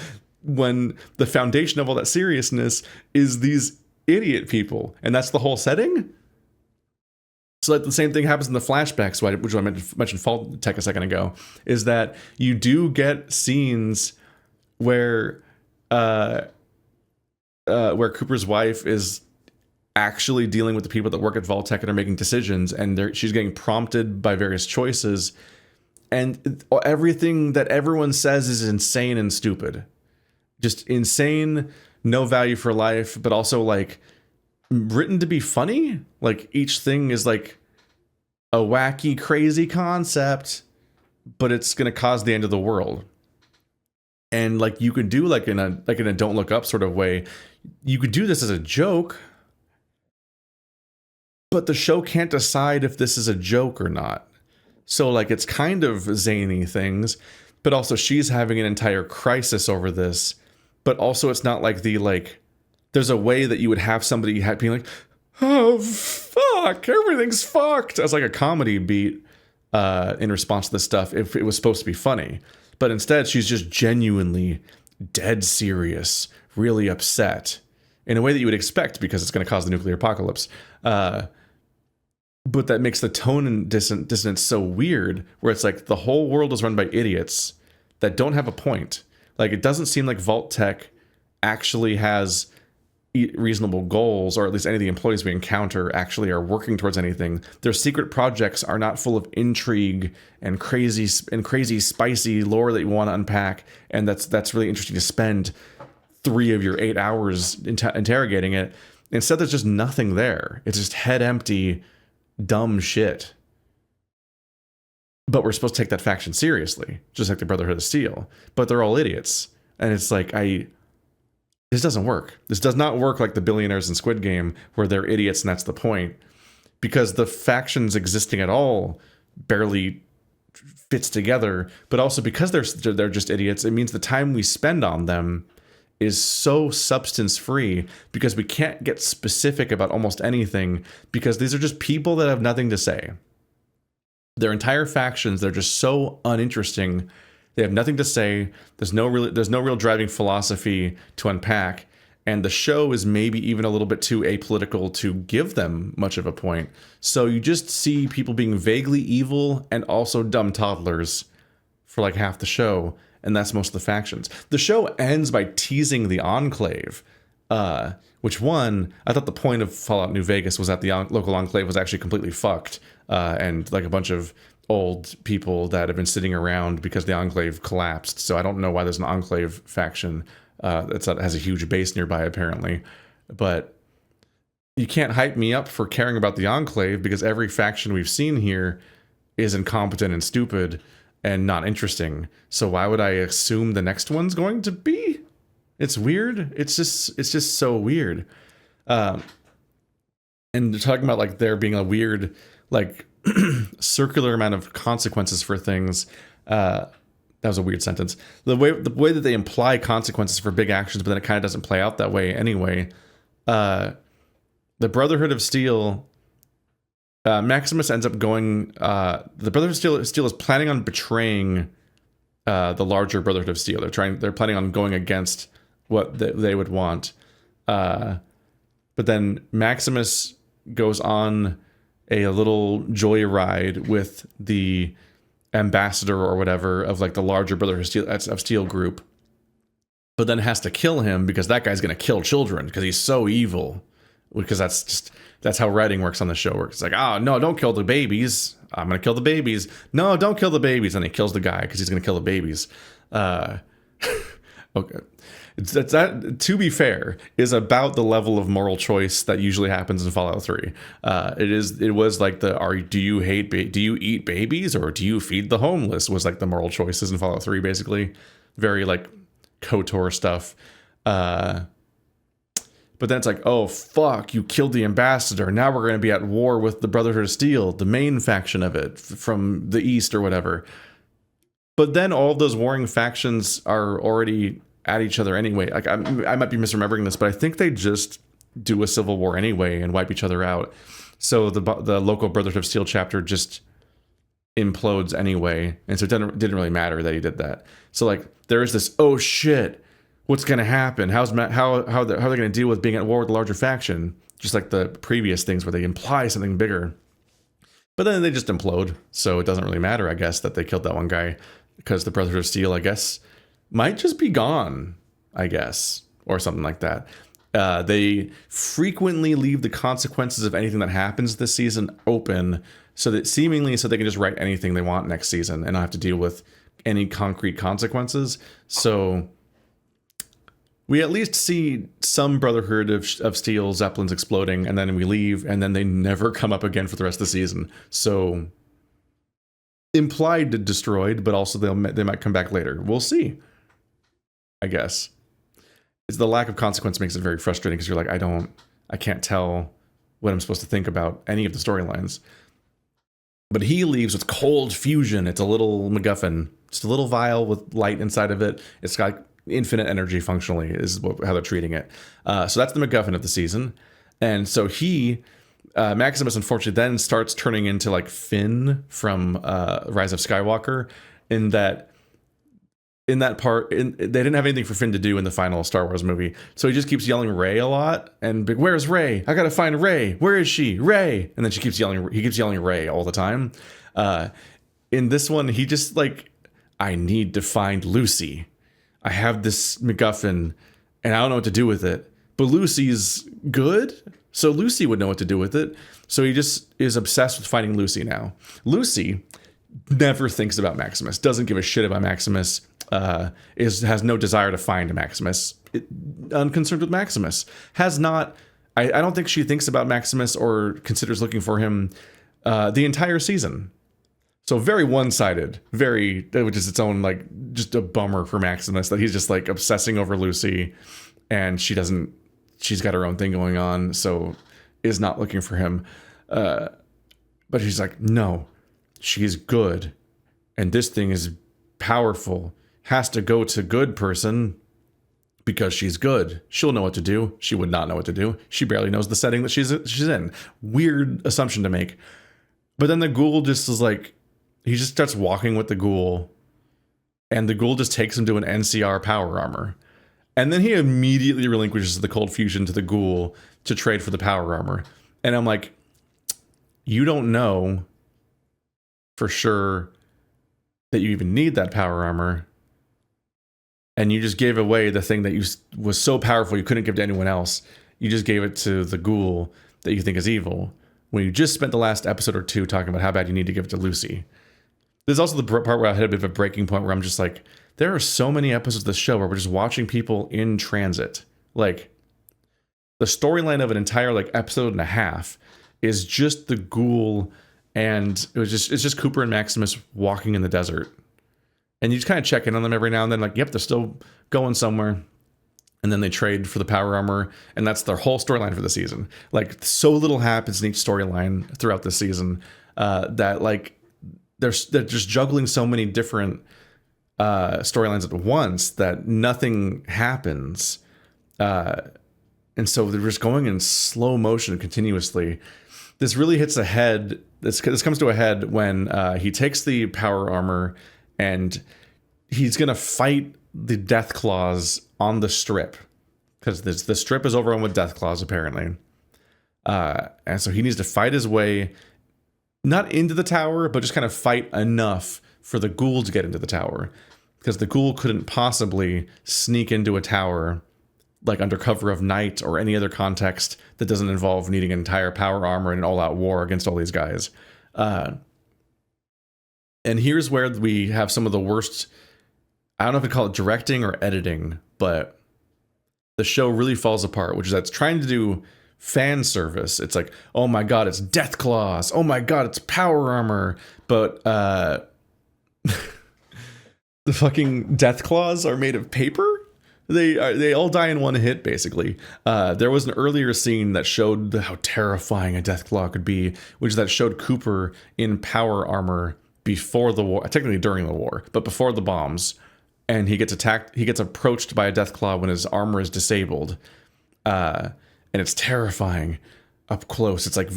when the foundation of all that seriousness is these idiot people, and that's the whole setting. So like the same thing happens in the flashbacks, which I mentioned Fault Tech a second ago, is that you do get scenes where Cooper's wife is actually dealing with the people that work at Vault-Tec and are making decisions, and she's getting prompted by various choices, and everything that everyone says is insane and stupid. Just insane, no value for life, but also like written to be funny. Like each thing is like a wacky, crazy concept, but it's gonna cause the end of the world. And like you could do like in a Don't Look Up sort of way, you could do this as a joke, but the show can't decide if this is a joke or not. So like it's kind of zany things, but also she's having an entire crisis over this. But also it's not like there's a way that you would have somebody being like, oh fuck, everything's fucked, as like a comedy beat in response to this stuff if it was supposed to be funny. But instead she's just genuinely dead serious, really upset in a way that you would expect because it's going to cause the nuclear apocalypse. But that makes the tone and dissonance so weird, where it's like the whole world is run by idiots that don't have a point. Like it doesn't seem like Vault-Tec actually has reasonable goals, or at least any of the employees we encounter actually are working towards anything. Their secret projects are not full of intrigue and crazy spicy lore that you want to unpack, and that's really interesting to spend 3 of your 8 hours interrogating it. Instead, there's just nothing there. It's just head empty, dumb shit. But we're supposed to take that faction seriously, just like the Brotherhood of Steel. But they're all idiots. And it's like, this doesn't work. This does not work like the billionaires in Squid Game, where they're idiots and that's the point. Because the factions existing at all barely fits together. But also because they're just idiots, it means the time we spend on them is so substance free, because we can't get specific about almost anything, because these are just people that have nothing to say. Their entire factions, they're just so uninteresting. They have nothing to say. There's no real driving philosophy to unpack, and the show is maybe even a little bit too apolitical to give them much of a point. So you just see people being vaguely evil and also dumb toddlers for like half the show, and that's most of the factions. The show ends by teasing the Enclave, which one, I thought the point of Fallout New Vegas was that the local Enclave was actually completely fucked, and like a bunch of old people that have been sitting around because the Enclave collapsed. So I don't know why there's an Enclave faction that has a huge base nearby, apparently. But you can't hype me up for caring about the Enclave, because every faction we've seen here is incompetent and stupid and not interesting. So why would I assume the next one's going to be? It's weird. It's just so weird. And they're talking about like there being a weird like circular amount of consequences for things. That was a weird sentence. The way that they imply consequences for big actions, but then it kind of doesn't play out that way anyway. The Brotherhood of Steel, Maximus ends up going. The Brotherhood of Steel is planning on betraying the larger Brotherhood of Steel. They're planning on going against what they would want. But then Maximus goes on a little joyride with the ambassador or whatever of like the larger Brotherhood of Steel group. but then has to kill him because that guy's going to kill children because he's so evil. Because that's how writing works on the show. It's like, oh, no, don't kill the babies. I'm going to kill the babies. No, don't kill the babies. And he kills the guy because he's going to kill the babies. Okay. That, to be fair, is about the level of moral choice that usually happens in Fallout 3. It was like do you eat babies or do you feed the homeless was like the moral choices in Fallout 3, basically. Very like KOTOR stuff. But then it's like, oh, fuck, you killed the ambassador. Now we're going to be at war with the Brotherhood of Steel, the main faction of it, from the east or whatever. But then all of those warring factions are already at each other anyway. Like I might be misremembering this, but I think they just do a civil war anyway and wipe each other out. So the local Brotherhood of Steel chapter just implodes anyway. And so it didn't really matter that he did that. So like there is this, oh shit, what's going to happen? How are they going to deal with being at war with the larger faction? Just like the previous things where they imply something bigger. But then they just implode. So it doesn't really matter, I guess, that they killed that one guy because the Brotherhood of Steel, I guess, might just be gone, I guess, or something like that. They frequently leave the consequences of anything that happens this season open so they can just write anything they want next season and not have to deal with any concrete consequences. So we at least see some Brotherhood of Steel Zeppelins exploding, and then we leave, and then they never come up again for the rest of the season. So implied destroyed, but also they might come back later. We'll see, I guess. It's the lack of consequence makes it very frustrating because you're like, I can't tell what I'm supposed to think about any of the storylines. But he leaves with cold fusion. It's a little MacGuffin. Just a little vial with light inside of it. It's got infinite energy functionally is how they're treating it. So that's the MacGuffin of the season. And so Maximus unfortunately then starts turning into like Finn from Rise of Skywalker in that part, they didn't have anything for Finn to do in the final Star Wars movie. So he just keeps yelling Rey a lot and big, where's Rey? I gotta find Rey. Where is she? Rey. And then he keeps yelling Rey all the time. In this one, he just like, I need to find Lucy. I have this MacGuffin and I don't know what to do with it, but Lucy's good. So Lucy would know what to do with it. So he just is obsessed with finding Lucy now. Lucy never thinks about Maximus, doesn't give a shit about Maximus, has no desire to find Maximus, unconcerned with Maximus, has not, I don't think she thinks about Maximus or considers looking for him the entire season. So very one-sided, which is its own, like, just a bummer for Maximus that he's just like obsessing over Lucy and she's got her own thing going on, so is not looking for him. But she's like, no, she's good. And this thing is powerful. Has to go to good person because she's good. She'll know what to do. She would not know what to do. She barely knows the setting that she's in. Weird assumption to make. But then the ghoul just is like, he just starts walking with the ghoul, and the ghoul just takes him to an NCR power armor. And then he immediately relinquishes the cold fusion to the ghoul to trade for the power armor. And I'm like, you don't know for sure that you even need that power armor. And you just gave away the thing that was so powerful you couldn't give to anyone else. You just gave it to the ghoul that you think is evil, when you just spent the last episode or two talking about how bad you need to give it to Lucy. There's also the part where I hit a bit of a breaking point where I'm just like, there are so many episodes of this show where we're just watching people in transit. Like, the storyline of an entire like episode and a half is just the ghoul, and it's just Cooper and Maximus walking in the desert. And you just kind of check in on them every now and then, like, yep, they're still going somewhere. And then they trade for the power armor, and that's their whole storyline for the season. Like, so little happens in each storyline throughout the season that, like, they're just juggling so many different storylines at once that nothing happens. And so they're just going in slow motion continuously. This really hits a head. This comes to a head when he takes the power armor and he's going to fight the Death Claws on the Strip, because the Strip is overrun with Death Claws, apparently. And so he needs to fight his way, not into the tower, but just kind of fight enough for the ghoul to get into the tower. because the ghoul couldn't possibly sneak into a tower like under cover of night or any other context that doesn't involve needing an entire power armor and an all-out war against all these guys. And here's where we have some of the worst, I don't know if we call it directing or editing, but the show really falls apart, which is that it's trying to do fan service. It's like, oh my god, it's death claws. Oh my god, it's power armor. But the fucking death claws are made of paper. They all die in one hit, basically. There was an earlier scene that showed how terrifying a Deathclaw could be, which is that showed Cooper in power armor before the war, technically during the war, but before the bombs. And he gets attacked. He gets approached by a Deathclaw when his armor is disabled, and it's terrifying up close. It's like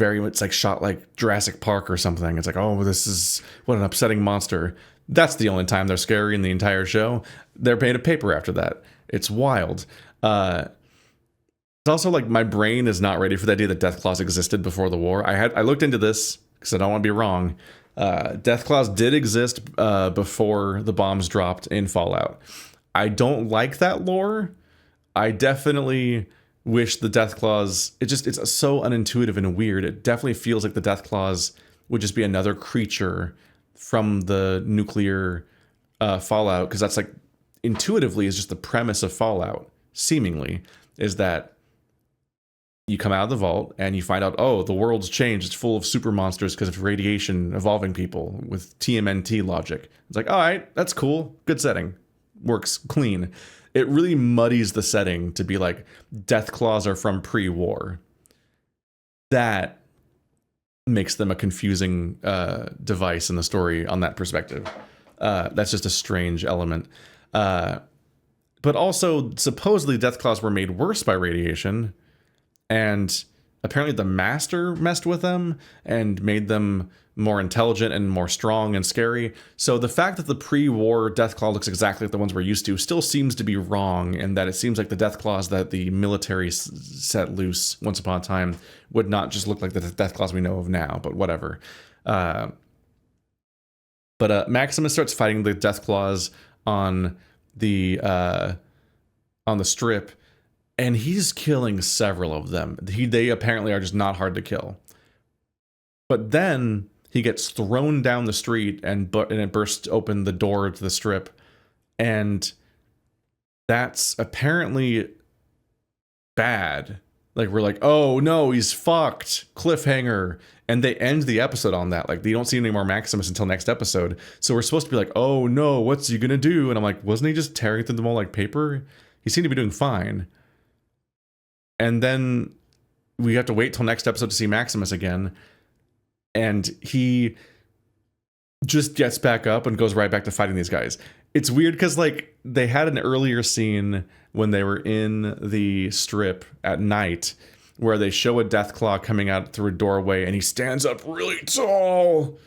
shot like Jurassic Park or something. It's like, oh, this is what an upsetting monster. That's the only time they're scary in the entire show. They're made of paper after that. It's wild. It's also like my brain is not ready for the idea that Deathclaws existed before the war. I looked into this because I don't want to be wrong. Deathclaws did exist before the bombs dropped in Fallout. I don't like that lore. I definitely wish the Deathclaws, it's so unintuitive and weird. It definitely feels like the Deathclaws would just be another creature from the nuclear Fallout, because that's like intuitively is just the premise of Fallout, seemingly, is that you come out of the vault and you find out, oh, the world's changed. It's full of super monsters because of radiation evolving people with TMNT logic. It's like, all right, that's cool. Good setting. Works clean. It really muddies the setting to be like, Deathclaws are from pre-war. That makes them a confusing device in the story on that perspective. That's just a strange element. But also, supposedly Deathclaws were made worse by radiation, and apparently the Master messed with them and made them more intelligent and more strong and scary. So the fact that the pre-war Deathclaw looks exactly like the ones we're used to still seems to be wrong, and that it seems like the Deathclaws that the military set loose once upon a time would not just look like the Deathclaws we know of now, but whatever. But Maximus starts fighting the Deathclaws on the strip, and he's killing several of them. They apparently are just not hard to kill. But then he gets thrown down the street and it bursts open the door to the strip, and that's apparently bad. Like, we're like, oh no, he's fucked, cliffhanger, and they end the episode on that. Like, they don't see any more Maximus until next episode, so we're supposed to be like, oh no, what's he gonna do? And I'm like, wasn't he just tearing through them all like paper? He seemed to be doing fine. And then we have to wait till next episode to see Maximus again, and he just gets back up and goes right back to fighting these guys. It's weird because, like, they had an earlier scene when they were in the strip at night where they show a Deathclaw coming out through a doorway, and he stands up really tall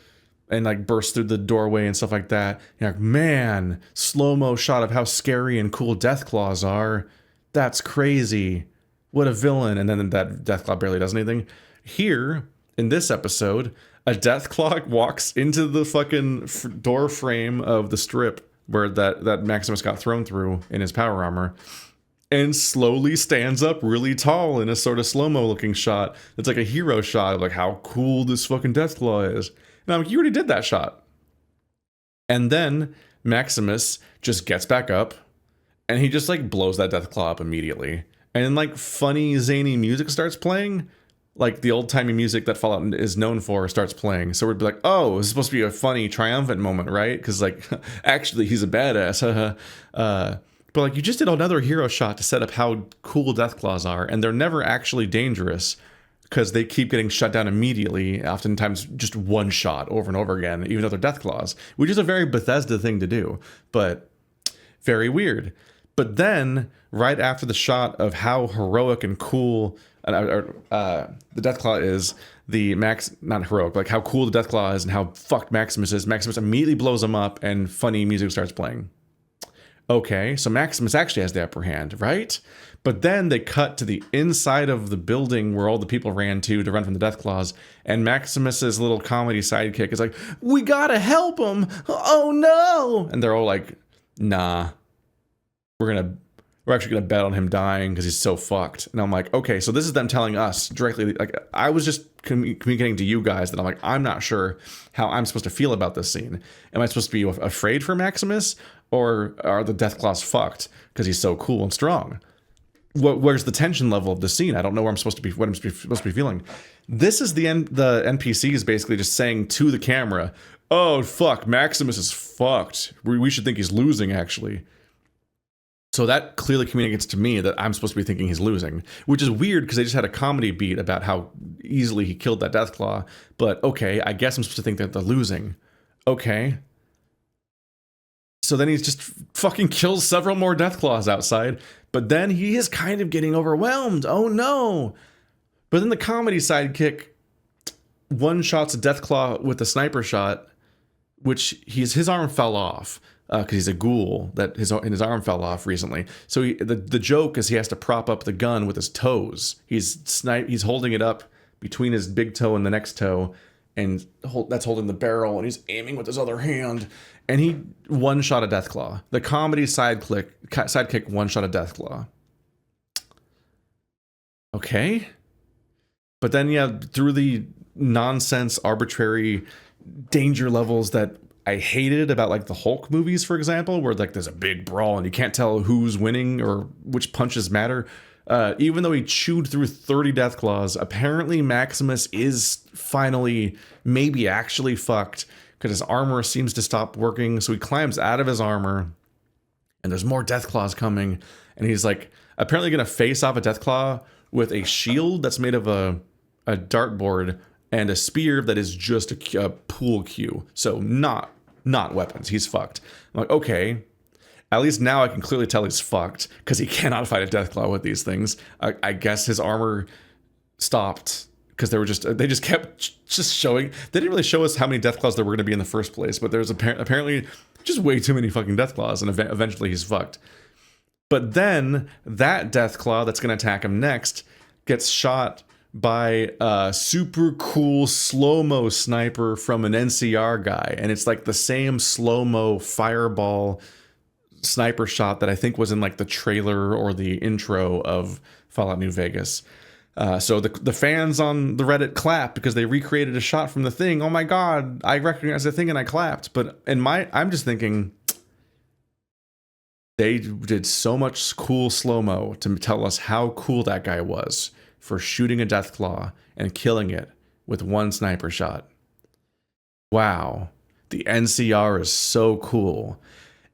and like bursts through the doorway and stuff like that. You're like, man, slow-mo shot of how scary and cool Deathclaws are. That's crazy. What a villain. And then that Deathclaw barely does anything. Here, in this episode, a Deathclaw walks into the fucking door frame of the strip where that Maximus got thrown through in his power armor, and slowly stands up really tall in a sort of slow-mo looking shot. It's like a hero shot of like how cool this fucking Deathclaw is. And I'm like, you already did that shot. And then Maximus just gets back up, and he just like blows that Deathclaw up immediately. And then like funny, zany music starts playing. Like the old-timey music that Fallout is known for starts playing. So we'd be like, oh, this is supposed to be a funny, triumphant moment, right? Because, like, actually, he's a badass. But, like, you just did another hero shot to set up how cool Deathclaws are, and they're never actually dangerous because they keep getting shut down immediately, oftentimes just one shot over and over again, even though they're Deathclaws, which is a very Bethesda thing to do, but very weird. But then, right after the shot of how heroic and cool the Deathclaw is, not heroic, like how cool the Deathclaw is and how fucked Maximus is, Maximus immediately blows him up and funny music starts playing. Okay, so Maximus actually has the upper hand, right? But then they cut to the inside of the building where all the people ran to run from the Deathclaws, and Maximus's little comedy sidekick is like, we gotta help him! Oh no! And they're all like nah, we're actually gonna bet on him dying because he's so fucked. And I'm like, okay, so this is them telling us directly. Like, I was just communicating to you guys that I'm like, I'm not sure how I'm supposed to feel about this scene. Am I supposed to be afraid for Maximus, or are the Deathclaws fucked because he's so cool and strong? Where's the tension level of the scene? I don't know where I'm supposed to be. What I'm supposed to be feeling. This is the NPC is basically just saying to the camera, "Oh fuck, Maximus is fucked. We should think he's losing, actually." So that clearly communicates to me that I'm supposed to be thinking he's losing, which is weird because they just had a comedy beat about how easily he killed that Deathclaw. But okay, I guess I'm supposed to think that they're losing. Okay. So then he just fucking kills several more Deathclaws outside, but then he is kind of getting overwhelmed. Oh no. But then the comedy sidekick one-shots a Deathclaw with a sniper shot, which his arm fell off. Because he's a ghoul that his arm fell off recently. So the joke is he has to prop up the gun with his toes. He's holding it up between his big toe and the next toe, and that's holding the barrel, and he's aiming with his other hand. And he one-shot a Deathclaw. The comedy sidekick one-shot a Deathclaw. Okay. But then, yeah, through the nonsense, arbitrary danger levels that I hated about like the Hulk movies, for example, where like there's a big brawl and you can't tell who's winning or which punches matter. Even though he chewed through 30 Deathclaws, apparently Maximus is finally maybe actually fucked because his armor seems to stop working. So he climbs out of his armor and there's more Deathclaws coming. And he's like apparently going to face off a Deathclaw with a shield that's made of a dartboard and a spear that is just a pool cue. So not weapons. He's fucked. I'm like, okay, at least now I can clearly tell he's fucked because he cannot fight a Deathclaw with these things. I guess his armor stopped because they just kept showing. They didn't really show us how many Deathclaws there were going to be in the first place, but there was apparently just way too many fucking Deathclaws, and eventually he's fucked. But then that Deathclaw that's going to attack him next gets shot by a super cool slow-mo sniper from an NCR guy. And it's like the same slow-mo fireball sniper shot that I think was in like the trailer or the intro of Fallout New Vegas. So the fans on the Reddit clap because they recreated a shot from the thing. Oh my God, I recognize the thing and I clapped. But I'm just thinking they did so much cool slow-mo to tell us how cool that guy was for shooting a Deathclaw and killing it with one sniper shot. Wow. The NCR is so cool.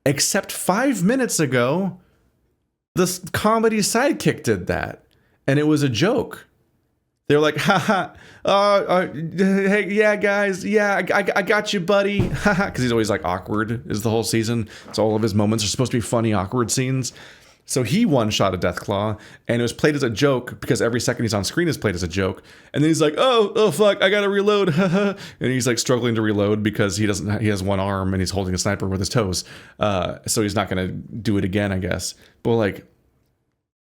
Except 5 minutes ago, the comedy sidekick did that. And it was a joke. They were like, haha, hey, yeah, guys, yeah, I got you, buddy. Haha, because he's always like awkward is the whole season. So all of his moments are supposed to be funny, awkward scenes. So he one-shot a Deathclaw, and it was played as a joke because every second he's on screen is played as a joke. And then he's like, oh fuck, I gotta reload, and he's like struggling to reload because he has one arm and he's holding a sniper with his toes. So he's not gonna do it again, I guess. But like,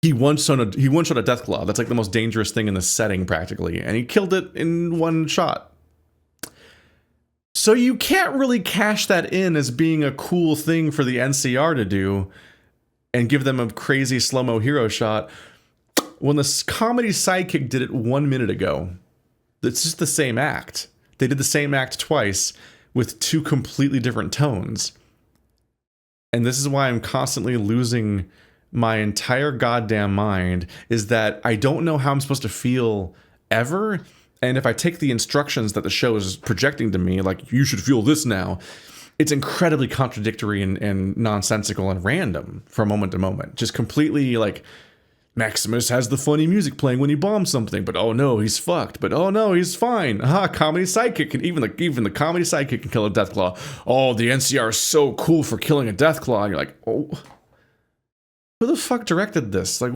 he one-shot a Deathclaw. That's like the most dangerous thing in the setting, practically, and he killed it in one shot. So you can't really cash that in as being a cool thing for the NCR to do and give them a crazy slow-mo hero shot when the comedy sidekick did it 1 minute ago. It's just the same act. They did the same act twice with two completely different tones. And this is why I'm constantly losing my entire goddamn mind, is that I don't know how I'm supposed to feel ever. And if I take the instructions that the show is projecting to me, like, you should feel this now, it's incredibly contradictory and nonsensical and random from moment to moment. Just completely like, Maximus has the funny music playing when he bombs something, but oh no, he's fucked. But oh no, he's fine. Comedy sidekick can even the comedy sidekick can kill a Deathclaw. Oh, the NCR is so cool for killing a Deathclaw. And you're like, oh, who the fuck directed this? Like,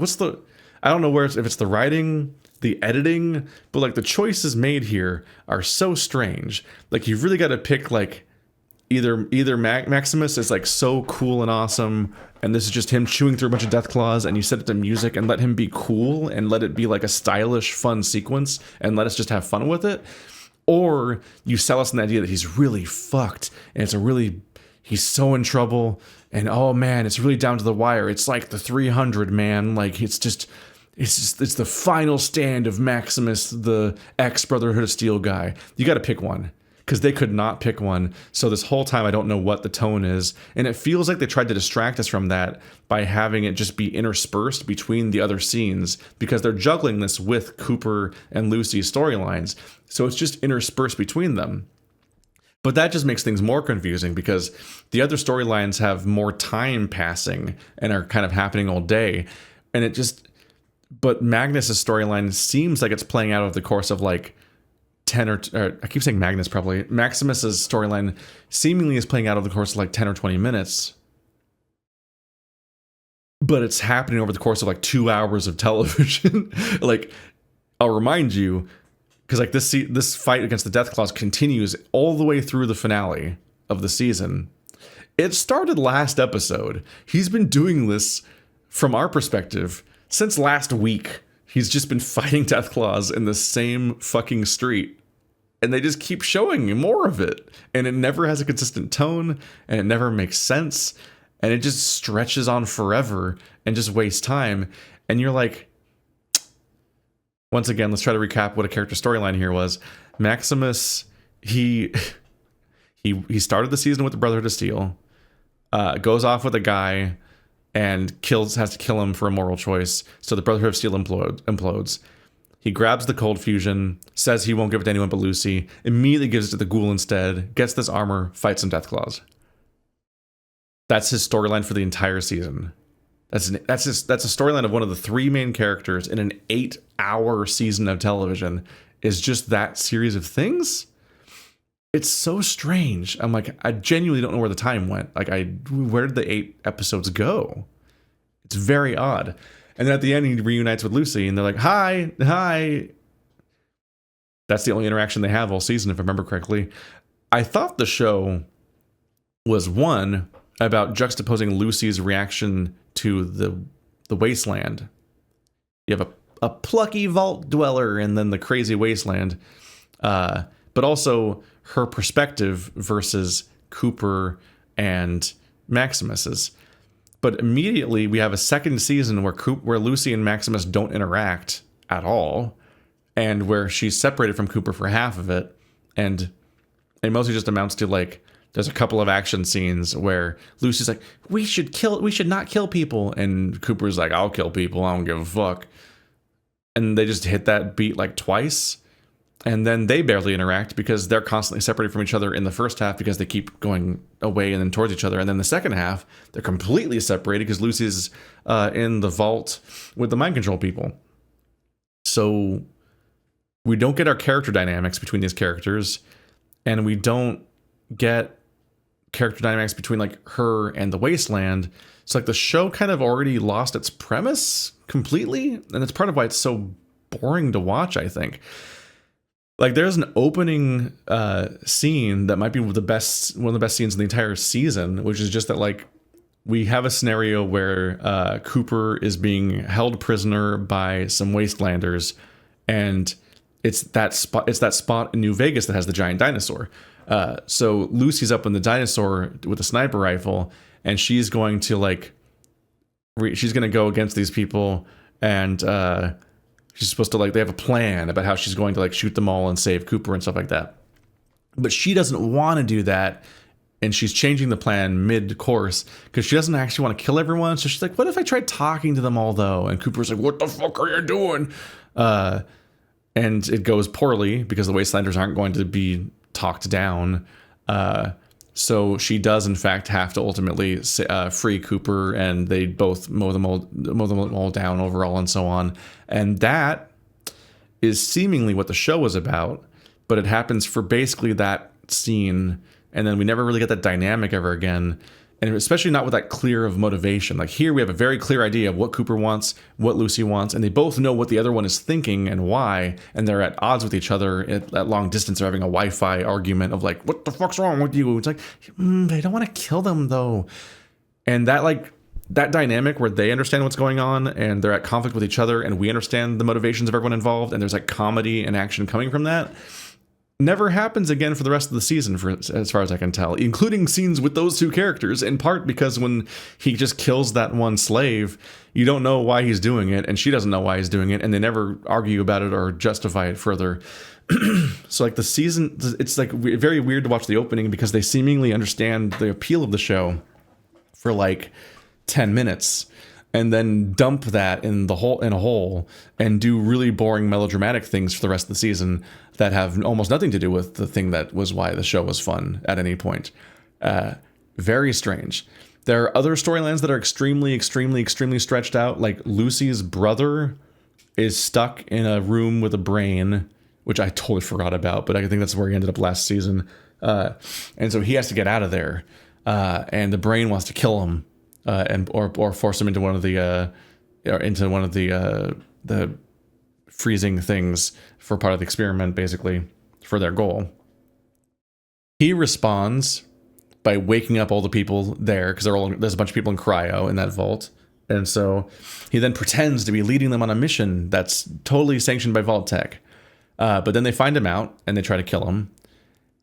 I don't know if it's the writing, the editing, but like the choices made here are so strange. Like, you've really got to pick like, either Maximus is like so cool and awesome, and this is just him chewing through a bunch of Deathclaws, and you set it to music and let him be cool and let it be like a stylish, fun sequence and let us just have fun with it, or you sell us an idea that he's really fucked and he's so in trouble And oh man, it's really down to the wire. It's like the 300, man. Like it's the final stand of Maximus, the ex-Brotherhood of Steel guy. You got to pick one, because they could not pick one. So this whole time I don't know what the tone is, and it feels like they tried to distract us from that by having it just be interspersed between the other scenes, because they're juggling this with Cooper and Lucy's storylines. So it's just interspersed between them. But that just makes things more confusing, because the other storylines have more time passing and are kind of happening all day. And it just, but Magnus's storyline seems like it's playing out over the course of like 10 or I keep saying Magnus probably. Maximus's storyline seemingly is playing out over the course of like 10 or 20 minutes. But it's happening over the course of like 2 hours of television. Like, I'll remind you, because like this fight against the Deathclaws continues all the way through the finale of the season. It started last episode. He's been doing this, from our perspective, since last week. He's just been fighting Deathclaws in the same fucking street. And they just keep showing more of it. And it never has a consistent tone, and it never makes sense. And it just stretches on forever and just wastes time. And you're like, once again, let's try to recap what a character storyline here was. Maximus, he started the season with the Brotherhood of Steel, goes off with a guy and has to kill him for a moral choice. So the Brotherhood of Steel implodes. He grabs the cold fusion, says he won't give it to anyone but Lucy, immediately gives it to the Ghoul instead, gets this armor, fights some Deathclaws. That's his storyline for the entire season. That's a storyline of one of the three main characters in an 8-hour season of television, is just that series of things. It's so strange. I'm like, I genuinely don't know where the time went. Like, where did the 8 episodes go? It's very odd. And then at the end, he reunites with Lucy, and they're like, hi. That's the only interaction they have all season, if I remember correctly. I thought the show was one about juxtaposing Lucy's reaction to the wasteland. You have a plucky vault dweller and then the crazy wasteland, but also her perspective versus Cooper and Maximus's. But immediately we have a second season where Lucy and Maximus don't interact at all, and where she's separated from Cooper for half of it, and it mostly just amounts to like, there's a couple of action scenes where Lucy's like, we should not kill people. And Cooper's like, I'll kill people. I don't give a fuck. And they just hit that beat like twice. And then they barely interact because they're constantly separated from each other in the first half, because they keep going away and then towards each other. And then the second half, they're completely separated because Lucy's in the vault with the mind control people. So we don't get our character dynamics between these characters, and we don't get character dynamics between like her and the wasteland. So like the show kind of already lost its premise completely, and it's part of why it's so boring to watch, I think. Like, there's an opening scene that might be one of the best scenes in the entire season, which is just that like we have a scenario where Cooper is being held prisoner by some wastelanders, and it's that spot in New Vegas that has the giant dinosaur. So Lucy's up in the dinosaur with a sniper rifle, and she's going to she's going to go against these people, and she's supposed to they have a plan about how she's going to shoot them all and save Cooper and stuff like that. But she doesn't want to do that, and she's changing the plan mid-course because she doesn't actually want to kill everyone. So she's like, what if I tried talking to them all, though? And Cooper's like, what the fuck are you doing? And it goes poorly because the Wastelanders aren't going to be talked down. So she does, in fact, have to ultimately free Cooper, and they both mow them all down overall and so on. And that is seemingly what the show is about, but it happens for basically that scene, and then we never really get that dynamic ever again, and especially not with that clear of motivation. Like here we have a very clear idea of what Cooper wants, what Lucy wants, and they both know what the other one is thinking and why, and they're at odds with each other at long distance. They're having a Wi-Fi argument of like, what the fuck's wrong with you? It's like, I don't want to kill them though. And that dynamic where they understand what's going on and they're at conflict with each other and we understand the motivations of everyone involved, and there's comedy and action coming from that, never happens again for the rest of the season, for as far as I can tell, including scenes with those two characters, in part because when he just kills that one slave, you don't know why he's doing it, and she doesn't know why he's doing it, and they never argue about it or justify it further. So like the season, it's like very weird to watch the opening because they seemingly understand the appeal of the show for like 10 minutes and then dump that in a hole and do really boring melodramatic things for the rest of the season that have almost nothing to do with the thing that was why the show was fun at any point. Very strange. There are other storylines that are extremely stretched out. Like Lucy's brother is stuck in a room with a brain, which I totally forgot about, but I think that's where he ended up last season. And so he has to get out of there. And the brain wants to kill him, or force him into one of the freezing things for part of the experiment, basically, for their goal. He responds by waking up all the people there, because there's a bunch of people in cryo in that vault. And so he then pretends to be leading them on a mission that's totally sanctioned by Vault Tech. But then they find him out, and they try to kill him.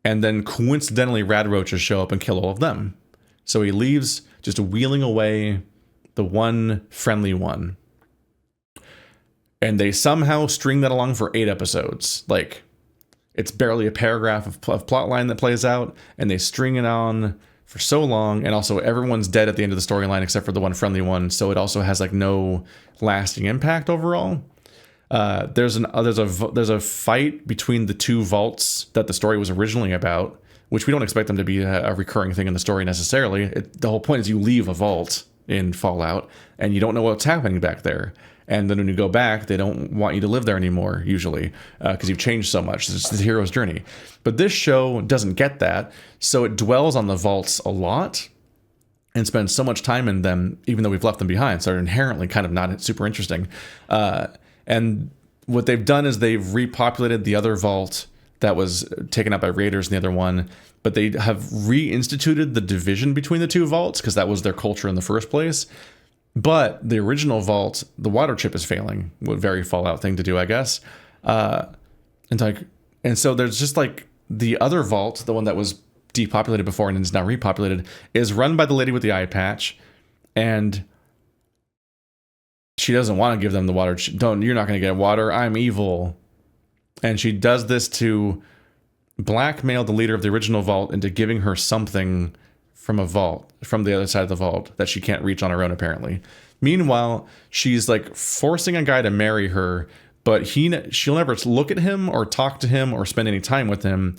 And then coincidentally, rad roaches show up and kill all of them. So he leaves just wheeling away the one friendly one. And they somehow string that along for 8 episodes. Like, it's barely a paragraph of plot line that plays out, and they string it on for so long. And also everyone's dead at the end of the storyline except for the one friendly one. So it also has like no lasting impact overall. There's a fight between the two vaults that the story was originally about, which we don't expect them to be a recurring thing in the story necessarily. The whole point is you leave a vault in Fallout and you don't know what's happening back there. And then when you go back, they don't want you to live there anymore, usually, because you've changed so much. It's the hero's journey. But this show doesn't get that, so it dwells on the vaults a lot and spends so much time in them, even though we've left them behind. So they're inherently kind of not super interesting. And what they've done is they've repopulated the other vault that was taken up by raiders in the other one, but they have reinstituted the division between the two vaults because that was their culture in the first place. But the original vault, the water chip is failing. What very Fallout thing to do, I guess. And so there's just like the other vault, the one that was depopulated before and is now repopulated, is run by the lady with the eye patch, and she doesn't want to give them the water. You're not going to get water. I'm evil. And she does this to blackmail the leader of the original vault into giving her something from a vault, from the other side of the vault, that she can't reach on her own, apparently. Meanwhile, she's like forcing a guy to marry her, but she'll never look at him or talk to him or spend any time with him,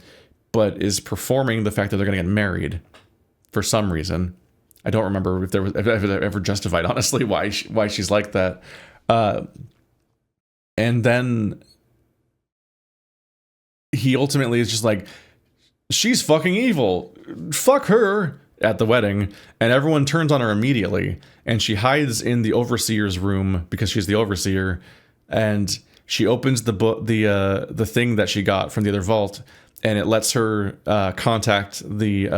but is performing the fact that they're going to get married for some reason. I don't remember if ever justified, honestly, why she's like that. And then he ultimately is just like, she's fucking evil. Fuck her at the wedding. And everyone turns on her immediately. And she hides in the overseer's room because she's the overseer. And she opens the thing that she got from the other vault, and it lets her contact the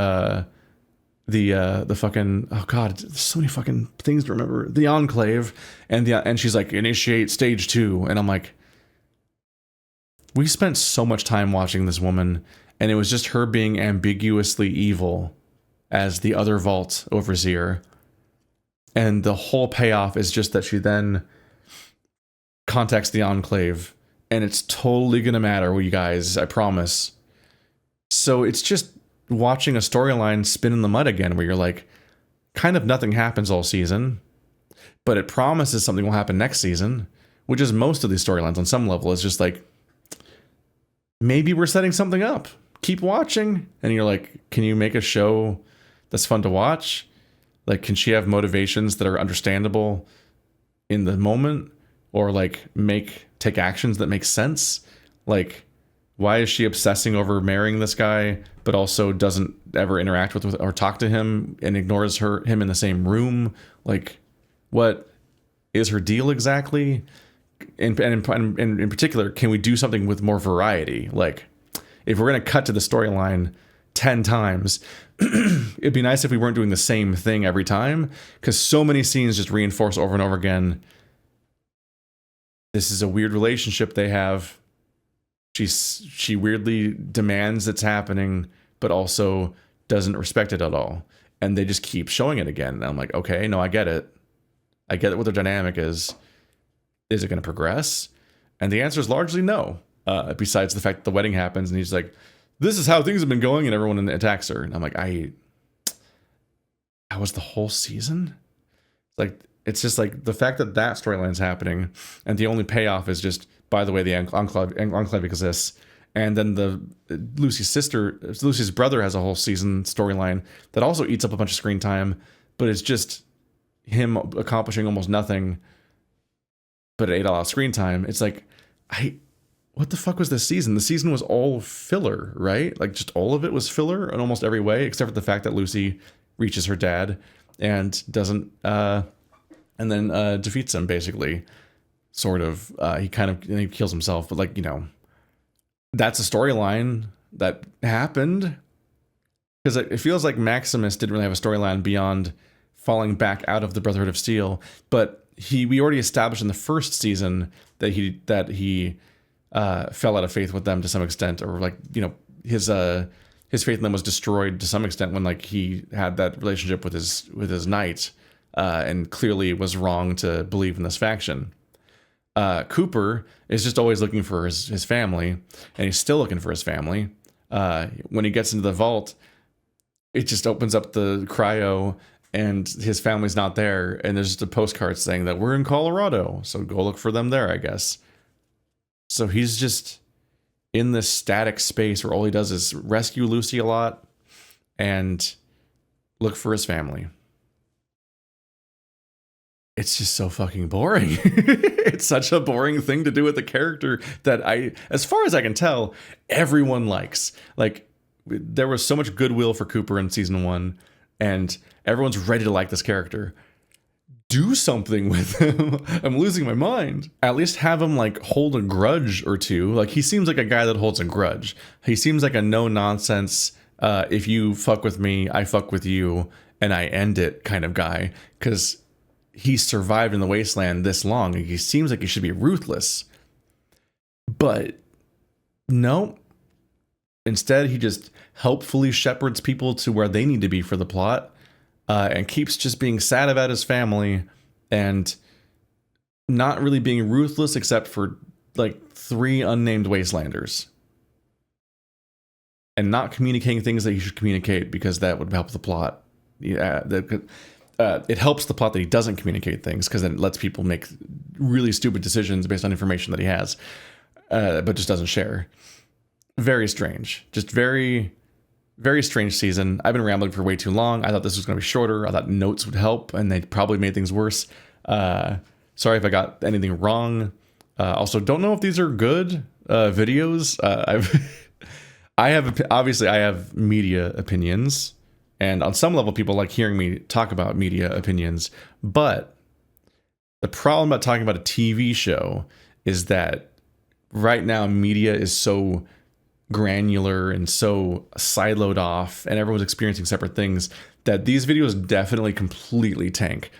fucking, oh god, there's so many fucking things to remember. The Enclave, and she's like, initiate stage 2, and I'm like, we spent so much time watching this woman, and it was just her being ambiguously evil as the other vault overseer, and the whole payoff is just that she then contacts the Enclave, and it's totally gonna matter, you guys, I promise. So it's just watching a storyline spin in the mud again, where you're like, kind of nothing happens all season, but it promises something will happen next season, which is most of these storylines on some level. Is just like, maybe we're setting something up. Keep watching. And you're like, can you make a show that's fun to watch? Like, can she have motivations that are understandable in the moment? Or like take actions that make sense? Like, why is she obsessing over marrying this guy, but also doesn't ever interact with or talk to him and ignores him in the same room? Like, what is her deal exactly? And in particular, can we do something with more variety? Like, if we're going to cut to the storyline 10 times, it'd be nice if we weren't doing the same thing every time, because so many scenes just reinforce over and over again, this is a weird relationship they have. She weirdly demands it's happening, but also doesn't respect it at all. And they just keep showing it again. And I'm like, okay, no, I get it. I get what their dynamic is. Is it going to progress? And the answer is largely no. Besides the fact that the wedding happens and he's like, this is how things have been going, and everyone attacks her. And I'm like, that was the whole season? Like, it's just like the fact that storyline's happening and the only payoff is just, by the way, the enclave exists. And then Lucy's brother has a whole season storyline that also eats up a bunch of screen time, but it's just him accomplishing almost nothing, but it ate a lot of screen time. It's like, what the fuck was this season? The season was all filler, right? Like, just all of it was filler in almost every way, except for the fact that Lucy reaches her dad and doesn't, and then defeats him, basically. Sort of. He kills himself, but like, that's a storyline that happened. Because it feels like Maximus didn't really have a storyline beyond falling back out of the Brotherhood of Steel, but we already established in the first season that he fell out of faith with them to some extent, or like, his faith in them was destroyed to some extent when like he had that relationship with his knight, and clearly was wrong to believe in this faction. Cooper is just always looking for his family, and he's still looking for his family. When he gets into the vault, it just opens up the cryo and his family's not there, and there's just a postcard saying that we're in Colorado, so go look for them there, I guess. So he's just in this static space where all he does is rescue Lucy a lot and look for his family. It's just so fucking boring. It's such a boring thing to do with the character that as far as I can tell, everyone likes. Like, there was so much goodwill for Cooper in season 1, and everyone's ready to like this character. Do something with him. I'm losing my mind. At least have him like hold a grudge or two. Like, he seems like a guy that holds a grudge. He seems like a no nonsense, if you fuck with me, I fuck with you, and I end it kind of guy. Because he survived in the wasteland this long. He seems like he should be ruthless. But no. Instead, he just helpfully shepherds people to where they need to be for the plot, and keeps just being sad about his family and not really being ruthless except for like 3 unnamed wastelanders. And not communicating things that he should communicate because that would help the plot. Yeah, it helps the plot that he doesn't communicate things, because then it lets people make really stupid decisions based on information that he has, but just doesn't share. Very strange. Just very, very strange season. I've been rambling for way too long. I thought this was going to be shorter. I thought notes would help, and they probably made things worse. Sorry if I got anything wrong. Also, don't know if these are good videos. I have media opinions. And on some level, people like hearing me talk about media opinions. But the problem about talking about a TV show is that right now media is so granular and so siloed off, and everyone's experiencing separate things, that these videos definitely completely tank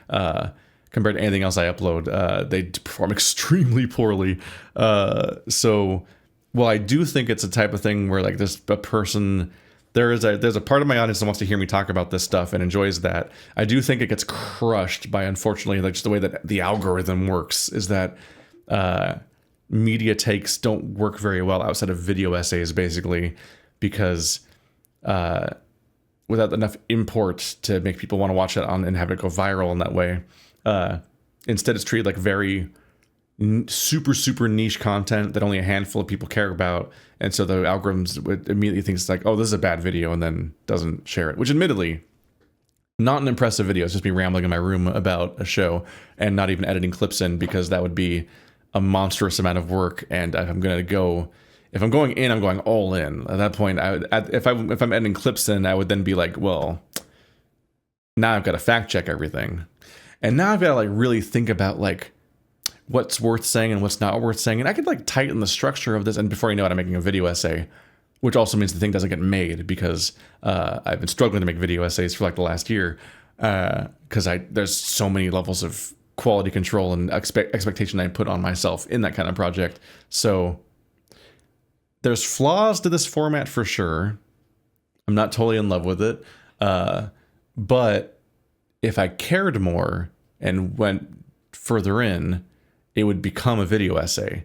compared to anything else I upload. They perform extremely poorly. So while I do think it's a type of thing where like there's a part of my audience that wants to hear me talk about this stuff and enjoys that, I do think it gets crushed by, unfortunately, like just the way that the algorithm works, is that media takes don't work very well outside of video essays, basically, because without enough import to make people want to watch it and have it go viral in that way, instead it's treated like very super niche content that only a handful of people care about, and so the algorithms would immediately think it's like, oh, this is a bad video, and then doesn't share it, which admittedly not an impressive video. It's just me rambling in my room about a show and not even editing clips in, because that would be a monstrous amount of work. And if I'm going in, I'm going all in. At that point, if I'm editing clips in, I would then be like, well, now I've got to fact check everything, and now I've got to like really think about like what's worth saying and what's not worth saying. And I could like tighten the structure of this, and before you know it, I'm making a video essay, which also means the thing doesn't get made, because I've been struggling to make video essays for like the last year, because there's so many levels of quality control and expectation I put on myself in that kind of project. So there's flaws to this format for sure. I'm not totally in love with it. But if I cared more and went further in, it would become a video essay.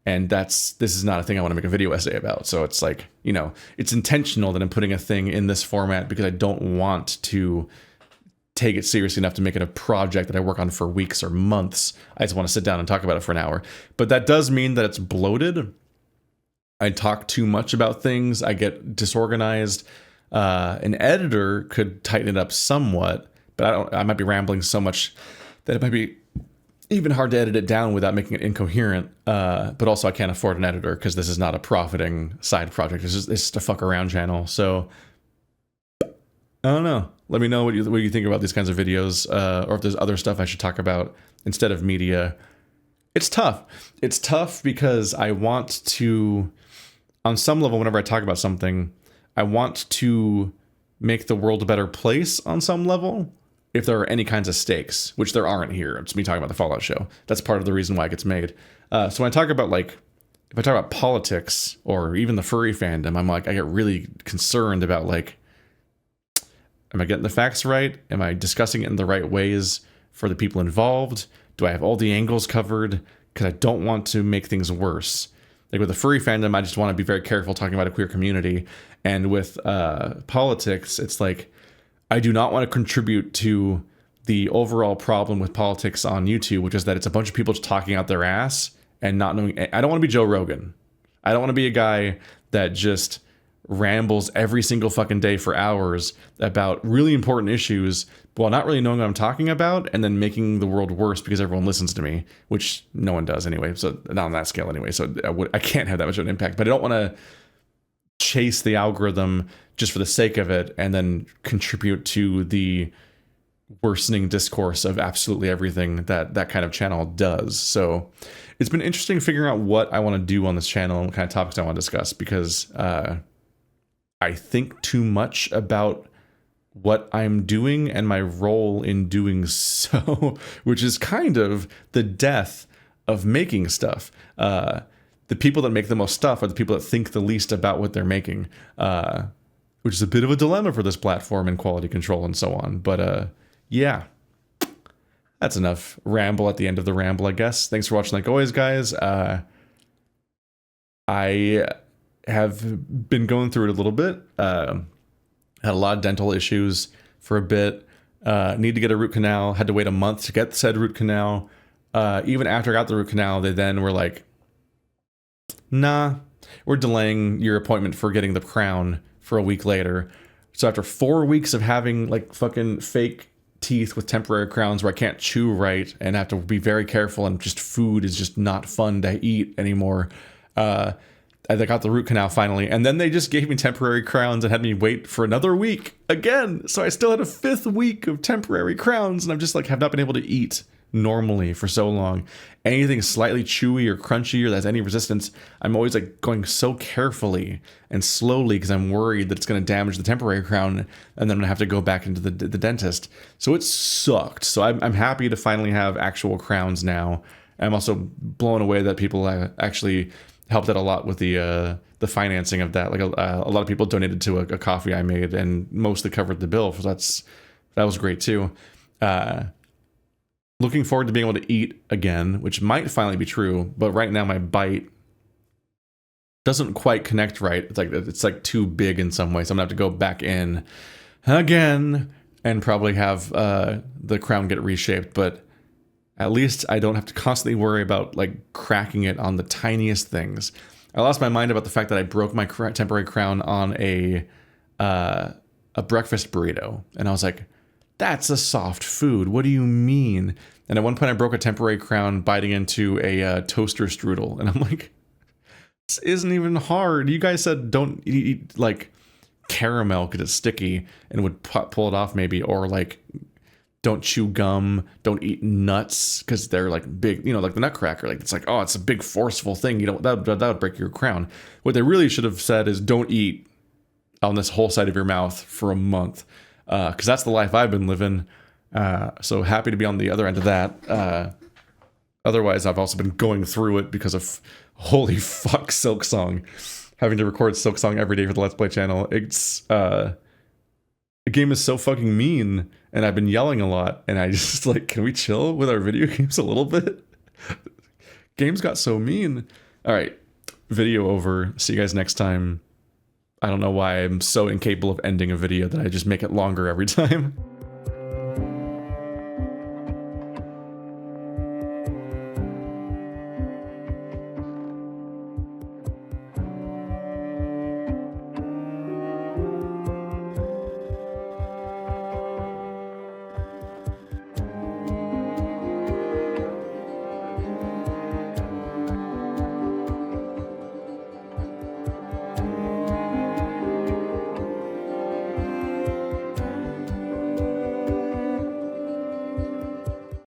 And this is not a thing I want to make a video essay about. So it's like, you know, it's intentional that I'm putting a thing in this format because I don't want to take it seriously enough to make it a project that I work on for weeks or months. I just want to sit down and talk about it for an hour. But that does mean that it's bloated. I talk too much about things. I get disorganized. An editor could tighten it up somewhat, but I might be rambling so much that it might be even hard to edit it down without making it incoherent. But also I can't afford an editor because this is not a profiting side project. It's just a fuck around channel. So I don't know. Let me know what you think about these kinds of videos, or if there's other stuff I should talk about instead of media. It's tough. It's tough because I want to, on some level, whenever I talk about something, I want to make the world a better place on some level. If there are any kinds of stakes, which there aren't here. It's me talking about the Fallout show. That's part of the reason why it gets made. So when I talk about, like, if I talk about politics or even the furry fandom, I'm like, I get really concerned about, like, am I getting the facts right? Am I discussing it in the right ways for the people involved? Do I have all the angles covered? Because I don't want to make things worse. Like with the furry fandom, I just want to be very careful talking about a queer community. And with politics, it's like, I do not want to contribute to the overall problem with politics on YouTube, which is that it's a bunch of people just talking out their ass and not knowing. I don't want to be Joe Rogan. I don't want to be a guy that just rambles every single fucking day for hours about really important issues while not really knowing what I'm talking about, and then making the world worse because everyone listens to me, which no one does anyway. So not on that scale anyway. So I can't have that much of an impact, but I don't want to chase the algorithm just for the sake of it and then contribute to the worsening discourse of absolutely everything that kind of channel does. So it's been interesting figuring out what I want to do on this channel and what kind of topics I want to discuss, because I think too much about what I'm doing and my role in doing so, which is kind of the death of making stuff. The people that make the most stuff are the people that think the least about what they're making, which is a bit of a dilemma for this platform and quality control and so on. But yeah, that's enough ramble at the end of the ramble, I guess. Thanks for watching like always, guys. I have been going through it a little bit. Had a lot of dental issues for a bit. Need to get a root canal. Had to wait a month to get said root canal. Even after I got the root canal, they then were like, nah, we're delaying your appointment for getting the crown for a week later. So after 4 weeks of having like fucking fake teeth with temporary crowns where I can't chew right and have to be very careful, and just food is just not fun to eat anymore, I got the root canal finally, and then they just gave me temporary crowns and had me wait for another week again. So I still had a 5th week of temporary crowns, and I'm just like, have not been able to eat normally for so long. Anything slightly chewy or crunchy or that has any resistance, I'm always like going so carefully and slowly because I'm worried that it's going to damage the temporary crown, and then I'm going to have to go back into the dentist. So it sucked. So I'm happy to finally have actual crowns now. I'm also blown away that people actually helped out a lot with the financing of that. Like a lot of people donated to a coffee I made and mostly covered the bill. So that was great too. Looking forward to being able to eat again, which might finally be true, but right now my bite doesn't quite connect right. It's like too big in some way, so I'm gonna have to go back in again and probably have the crown get reshaped. But at least I don't have to constantly worry about like cracking it on the tiniest things. I lost my mind about the fact that I broke my temporary crown on a breakfast burrito, and I was like, that's a soft food. What do you mean? And at one point I broke a temporary crown biting into a toaster strudel. And I'm like, this isn't even hard. You guys said don't eat like caramel because it's sticky and would pull it off maybe. Or like, don't chew gum. Don't eat nuts because they're like big, like the nutcracker. Like, it's like, oh, it's a big forceful thing. That would break your crown. What they really should have said is don't eat on this whole side of your mouth for a month. Because that's the life I've been living. So happy to be on the other end of that. Otherwise, I've also been going through it because of holy fuck Silk Song. having to record Silksong every day for the Let's Play channel. It's the game is so fucking mean, and I've been yelling a lot, and I just like, can we chill with our video games a little bit? Games got so mean. All right, video over. See you guys next time. I don't know why I'm so incapable of ending a video that I just make it longer every time.